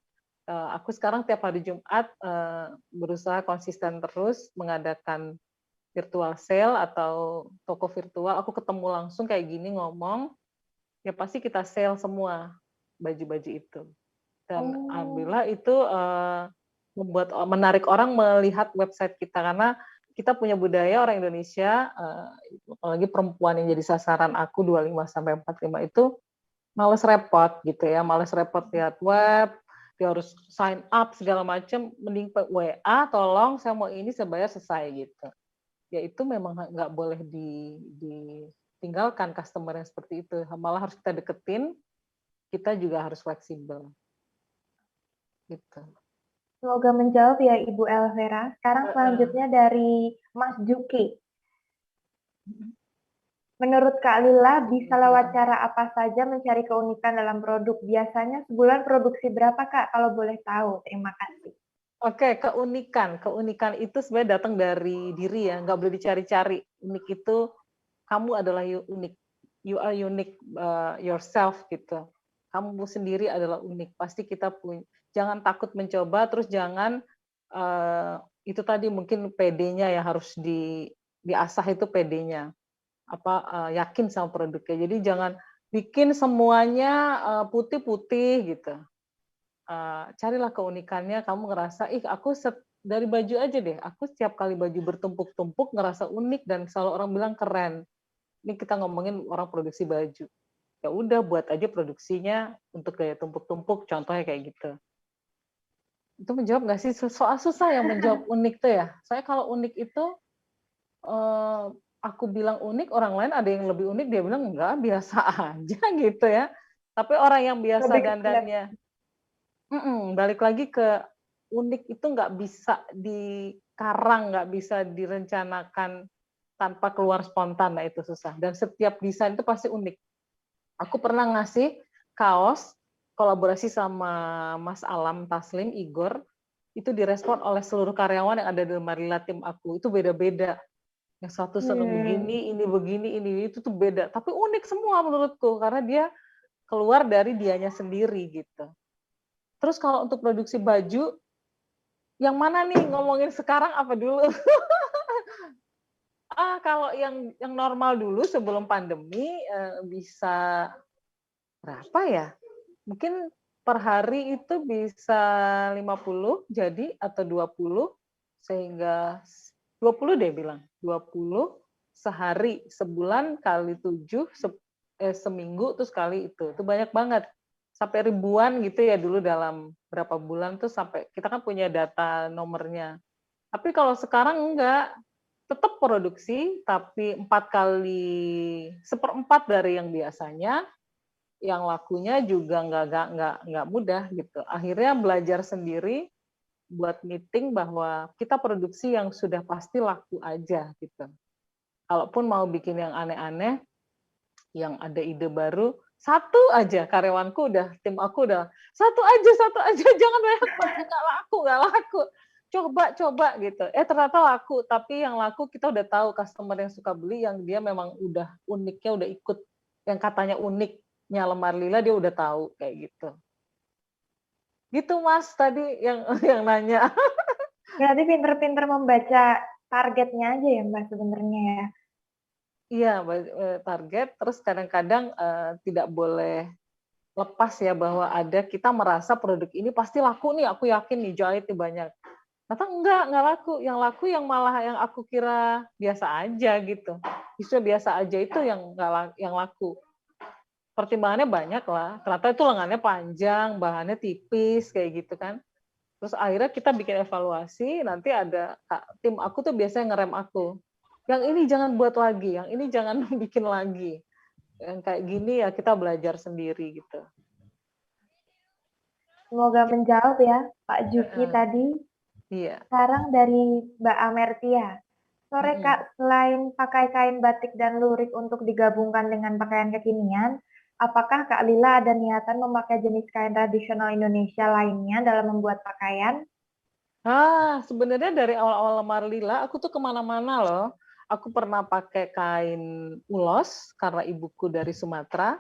Aku sekarang tiap hari Jumat berusaha konsisten terus mengadakan virtual sale atau toko virtual. Aku ketemu langsung kayak gini ngomong, ya pasti kita sale semua baju-baju itu. Dan Oh, alhamdulillah itu menarik orang melihat website kita karena kita punya budaya orang Indonesia, apalagi perempuan yang jadi sasaran aku 25 sampai 45 itu males repot gitu ya, males repot lihat web, dia harus sign up segala macam, mending WA, tolong saya mau ini saya bayar selesai gitu. Ya itu memang nggak boleh ditinggalkan customer yang seperti itu, malah harus kita deketin, kita juga harus fleksibel gitu. semoga menjawab ya Ibu Elvera. Sekarang selanjutnya dari Mas Juki. Menurut Kak Lila, bisa lewat cara apa saja mencari keunikan dalam produk? Biasanya sebulan produksi berapa, Kak? Kalau boleh tahu. Terima kasih. Oke, keunikan itu sebenarnya datang dari diri ya, nggak boleh dicari-cari. Unik itu kamu adalah unik, you are unique yourself gitu. Kamu sendiri adalah unik. Pasti kita punya. Jangan takut mencoba, terus jangan itu tadi mungkin PD-nya ya harus diasah itu PD-nya. Yakin sama produknya. Jadi jangan bikin semuanya putih-putih gitu. Carilah keunikannya, kamu ngerasa, aku dari baju aja deh, aku setiap kali baju bertumpuk-tumpuk ngerasa unik dan selalu orang bilang keren. Ini kita ngomongin orang produksi baju. Ya udah buat aja produksinya untuk gaya tumpuk-tumpuk, contohnya kayak gitu. Itu menjawab nggak sih? Soal susah yang menjawab unik tuh ya. Saya kalau unik itu, aku bilang unik, orang lain ada yang lebih unik, dia bilang enggak, biasa aja gitu ya. Tapi orang yang biasa Lebih ke dandannya, balik lagi ke unik itu nggak bisa dikarang, nggak bisa direncanakan tanpa keluar spontan, nah itu susah. Dan setiap desain itu pasti unik. Aku pernah ngasih kaos kolaborasi sama Mas Alam Taslim, Igor, itu direspon oleh seluruh karyawan yang ada di Marila tim aku. Itu beda-beda. Yang satu seneng begini, ini itu tuh beda. Tapi unik semua menurutku karena dia keluar dari dianya sendiri gitu. Terus kalau untuk produksi baju, yang mana nih ngomongin sekarang apa dulu? Kalau yang normal dulu sebelum pandemi bisa berapa ya? Mungkin per hari itu bisa 50 jadi atau 20 sehingga 20 deh bilang. 20 sehari, sebulan kali 7 seminggu terus kali itu. Itu banyak banget. Sampai ribuan gitu ya dulu dalam berapa bulan tuh sampai kita kan punya data nomornya. Tapi kalau sekarang enggak, tetap produksi tapi 1/4 dari yang biasanya, yang lakunya juga nggak mudah gitu. Akhirnya belajar sendiri buat meeting bahwa kita produksi yang sudah pasti laku aja gitu. Kalaupun mau bikin yang aneh-aneh, yang ada ide baru, satu aja karyawanku udah, tim aku udah, satu aja, jangan banyak, nggak laku. Coba gitu. Ternyata laku, tapi yang laku kita udah tahu customer yang suka beli, yang dia memang udah uniknya udah ikut, yang katanya uniknya lemar lila dia udah tahu kayak gitu. Gitu Mas tadi yang yang nanya. Berarti pinter-pinter membaca targetnya aja ya Mbak sebenarnya ya. Iya, target, terus kadang-kadang tidak boleh lepas ya bahwa kita merasa produk ini pasti laku nih, aku yakin nih jahit nih banyak. Ternyata enggak laku. Yang laku yang malah yang aku kira biasa aja gitu. Justru biasa aja itu yang laku. Pertimbangannya banyak lah. Ternyata itu lengannya panjang, bahannya tipis kayak gitu kan. Terus akhirnya kita bikin evaluasi, nanti ada tim aku tuh biasanya ngerem aku. Yang ini jangan buat lagi, yang ini jangan bikin lagi. Yang kayak gini ya kita belajar sendiri gitu. Semoga menjawab ya Pak Juki tadi. Iya. Sekarang dari Mbak Amertia. Sore Kak, selain pakai kain batik dan lurik untuk digabungkan dengan pakaian kekinian, apakah Kak Lila ada niatan memakai jenis kain tradisional Indonesia lainnya dalam membuat pakaian? Sebenarnya dari awal-awal lemar lila, aku tuh kemana-mana loh. Aku pernah pakai kain ulos karena ibuku dari Sumatera.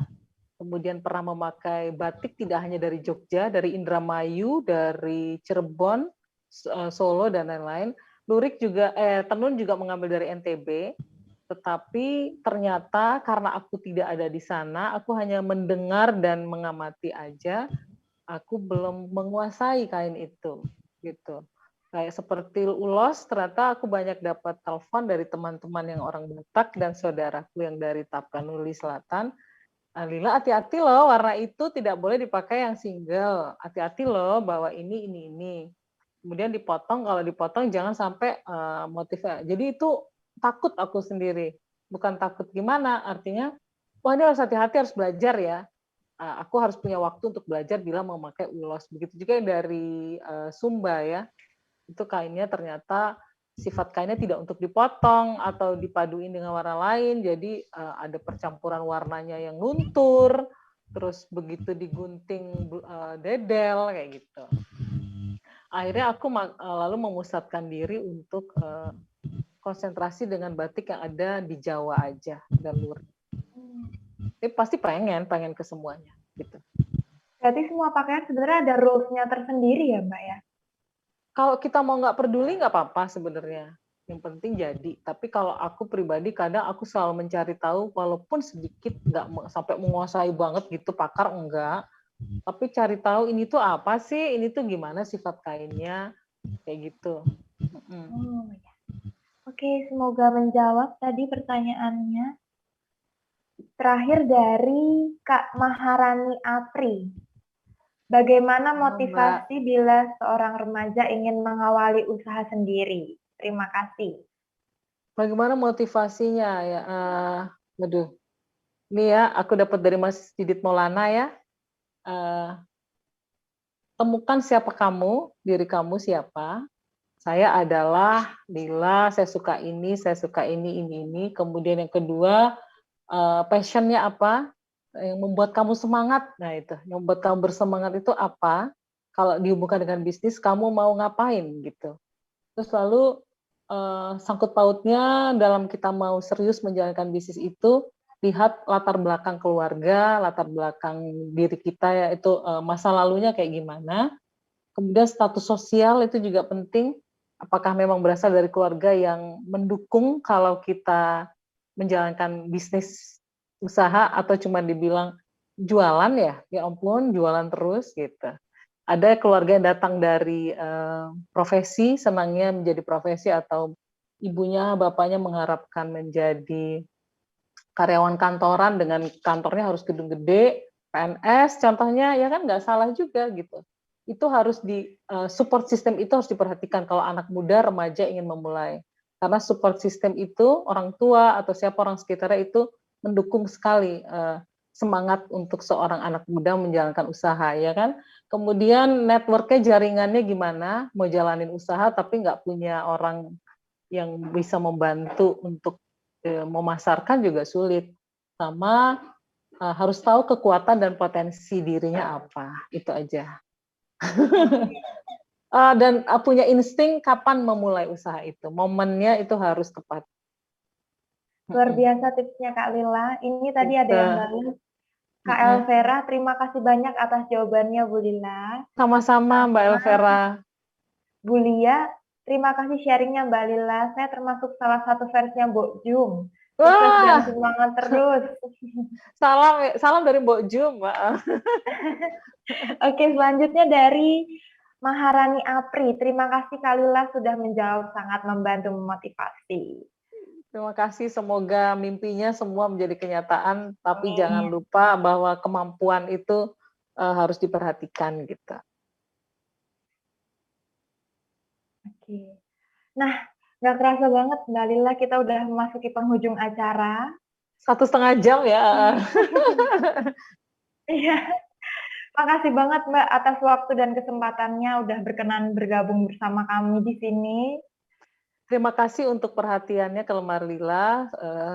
Kemudian pernah memakai batik tidak hanya dari Jogja, dari Indramayu, dari Cirebon, Solo dan lain-lain. Lurik juga, tenun juga mengambil dari NTB. Tetapi ternyata karena aku tidak ada di sana, aku hanya mendengar dan mengamati aja, aku belum menguasai kain itu, gitu. Kayak seperti ulos, ternyata aku banyak dapat telepon dari teman-teman yang orang Batak dan saudaraku yang dari Tapanuli Selatan. Lila, hati-hati loh, warna itu tidak boleh dipakai yang single. Hati-hati loh, bawa ini. Kemudian dipotong, kalau dipotong jangan sampai motifnya. Jadi itu takut aku sendiri. Bukan takut gimana, artinya, wah ini harus hati-hati, harus belajar ya. Aku harus punya waktu untuk belajar bila mau pakai ulos. Begitu juga dari Sumba ya. Itu kainnya ternyata sifat kainnya tidak untuk dipotong atau dipaduin dengan warna lain, jadi ada percampuran warnanya yang luntur, terus begitu digunting dedel kayak gitu. Akhirnya aku lalu memusatkan diri untuk konsentrasi dengan batik yang ada di Jawa aja dan luar. Pasti pengen ke semuanya gitu. Berarti semua pakaian sebenarnya ada rules-nya tersendiri ya, Mbak ya? Kalau kita mau nggak peduli nggak apa-apa sebenarnya. Yang penting jadi. Tapi kalau aku pribadi kadang aku selalu mencari tahu walaupun sedikit, nggak sampai menguasai banget gitu, pakar enggak. Tapi cari tahu ini tuh apa sih, ini tuh gimana sifat kainnya, kayak gitu. Oh, ya. Oke, semoga menjawab tadi pertanyaannya. Terakhir dari Kak Maharani Apri. Bagaimana motivasi bila seorang remaja ingin mengawali usaha sendiri? Terima kasih. Bagaimana motivasinya ya? Waduh, ini ya aku dapat dari Mas Didit Maulana ya. Temukan siapa kamu, diri kamu siapa. Saya adalah Lila, saya suka ini, ini. Kemudian yang kedua, passionnya apa? Yang membuat kamu semangat. Nah itu, yang membuat kamu bersemangat itu apa? Kalau dihubungkan dengan bisnis, kamu mau ngapain gitu. Terus lalu sangkut pautnya dalam kita mau serius menjalankan bisnis itu, lihat latar belakang keluarga, latar belakang diri kita ya itu masa lalunya kayak gimana. Kemudian status sosial itu juga penting. Apakah memang berasal dari keluarga yang mendukung kalau kita menjalankan bisnis usaha atau cuma dibilang jualan ya? Ya ampun, jualan terus gitu. Ada keluarga yang datang dari profesi, senangnya menjadi profesi atau ibunya, bapaknya mengharapkan menjadi karyawan kantoran dengan kantornya harus gedung gede, PNS contohnya ya kan nggak salah juga gitu. Itu harus di support system itu harus diperhatikan kalau anak muda remaja ingin memulai. Karena support system itu orang tua atau siapa orang sekitarnya itu mendukung sekali semangat untuk seorang anak muda menjalankan usaha ya kan. Kemudian networknya jaringannya gimana, mau jalanin usaha tapi nggak punya orang yang bisa membantu untuk memasarkan juga sulit. Sama harus tahu kekuatan dan potensi dirinya apa, itu aja. Dan punya insting kapan memulai usaha itu, momennya itu harus tepat. Luar biasa tipsnya Kak Lila. Ini tadi ada yang baru. Kak Elvera, terima kasih banyak atas jawabannya Bu Lila. Sama-sama Mbak Elvera. Bu Lia, terima kasih sharingnya Mbak Lila. Saya termasuk salah satu fansnya Mbok Jum. Sukses dan semangat terus. Salam dari Mbok Jum, Mbak. Oke, selanjutnya dari Maharani Apri. Terima kasih Kak Lila sudah menjawab, sangat membantu memotivasi. Terima kasih, semoga mimpinya semua menjadi kenyataan, tapi jangan lupa bahwa kemampuan itu harus diperhatikan gitu. Oke. Nah, nggak kerasa banget Mbak Lila, kita udah memasuki penghujung acara. 1,5 jam ya. Iya. Makasih banget Mbak atas waktu dan kesempatannya udah berkenan bergabung bersama kami di sini. Terima kasih untuk perhatiannya ke Lemar Lila,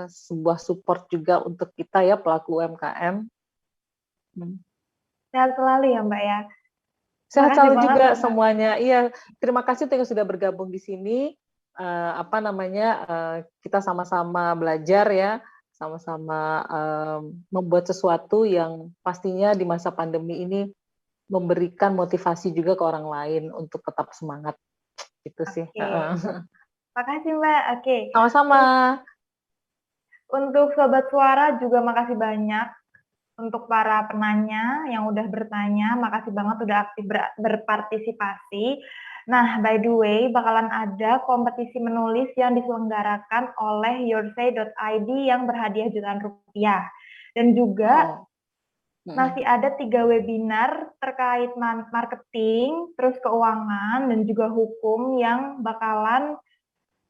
sebuah support juga untuk kita ya pelaku UMKM. Sehat selalu ya Mbak ya. Sehat selalu juga semuanya. Iya, terima kasih yang sudah bergabung di sini. Kita sama-sama belajar ya, sama-sama membuat sesuatu yang pastinya di masa pandemi ini memberikan motivasi juga ke orang lain untuk tetap semangat. Gitu sih. Makasih Mbak. Oke. Sama-sama. Untuk Sobat Suara juga makasih banyak untuk para penanya yang udah bertanya, makasih banget udah aktif berpartisipasi. Nah, by the way, bakalan ada kompetisi menulis yang diselenggarakan oleh yoursay.id yang berhadiah jutaan rupiah. Dan juga masih ada 3 webinar terkait marketing, terus keuangan, dan juga hukum yang bakalan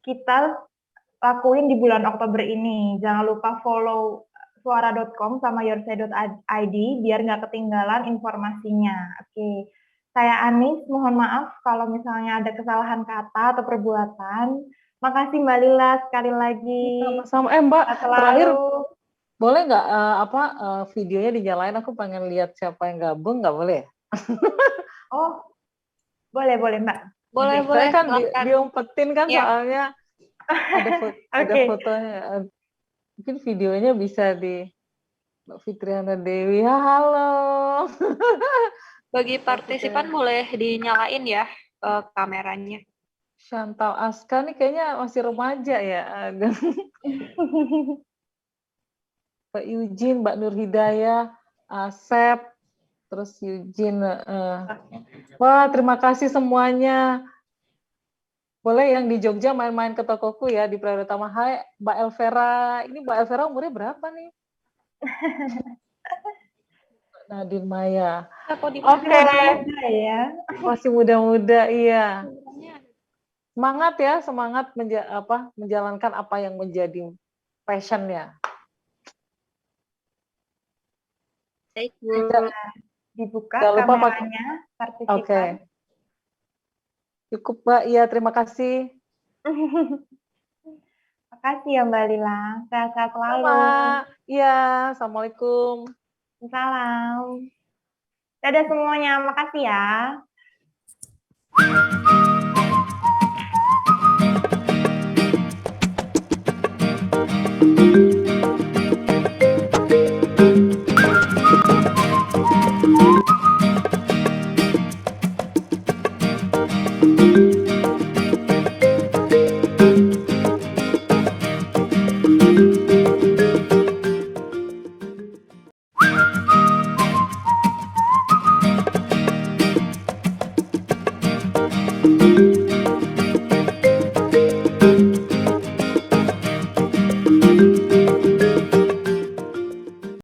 kita lakuin di bulan Oktober ini. Jangan lupa follow suara.com sama yoursay.id biar nggak ketinggalan informasinya. Oke, saya Anis, mohon maaf kalau misalnya ada kesalahan kata atau perbuatan. Makasih Mbak Lila sekali lagi. Sama-sama. Mbak, terakhir Selalu. boleh nggak videonya dinyalain? Aku pengen lihat siapa yang gabung, nggak boleh? Oh, boleh Mbak. Boleh. Saya kan diumpetin kan Ya. soalnya ada fotonya. Mungkin videonya bisa di Mbak Fitriana Dewi. Halo. Bagi partisipan boleh dinyalain ya kameranya. Chantal Aska nih kayaknya masih remaja ya. Ada Mbak Eugene, Mbak Nur Hidayah, Asep, terus Eugene. Wah, terima kasih semuanya. Boleh yang di Jogja main-main ke tokoku ya di Praya Utama. Hai, Mbak Elvera. Ini Mbak Elvera umurnya berapa nih? Nadine Maya. Oke. Ya. Masih muda-muda, iya. Semangat ya, semangat menjalankan apa yang menjadi passion-nya. Baik, Dibuka Jangan lupa kameranya, partisipan. Oke. Cukup, Mbak. Iya, terima kasih. Makasih ya Mbak Lila. Sehat-sehat selalu. Sama. Iya, Assalamualaikum. Salam. Dadah semuanya, makasih ya.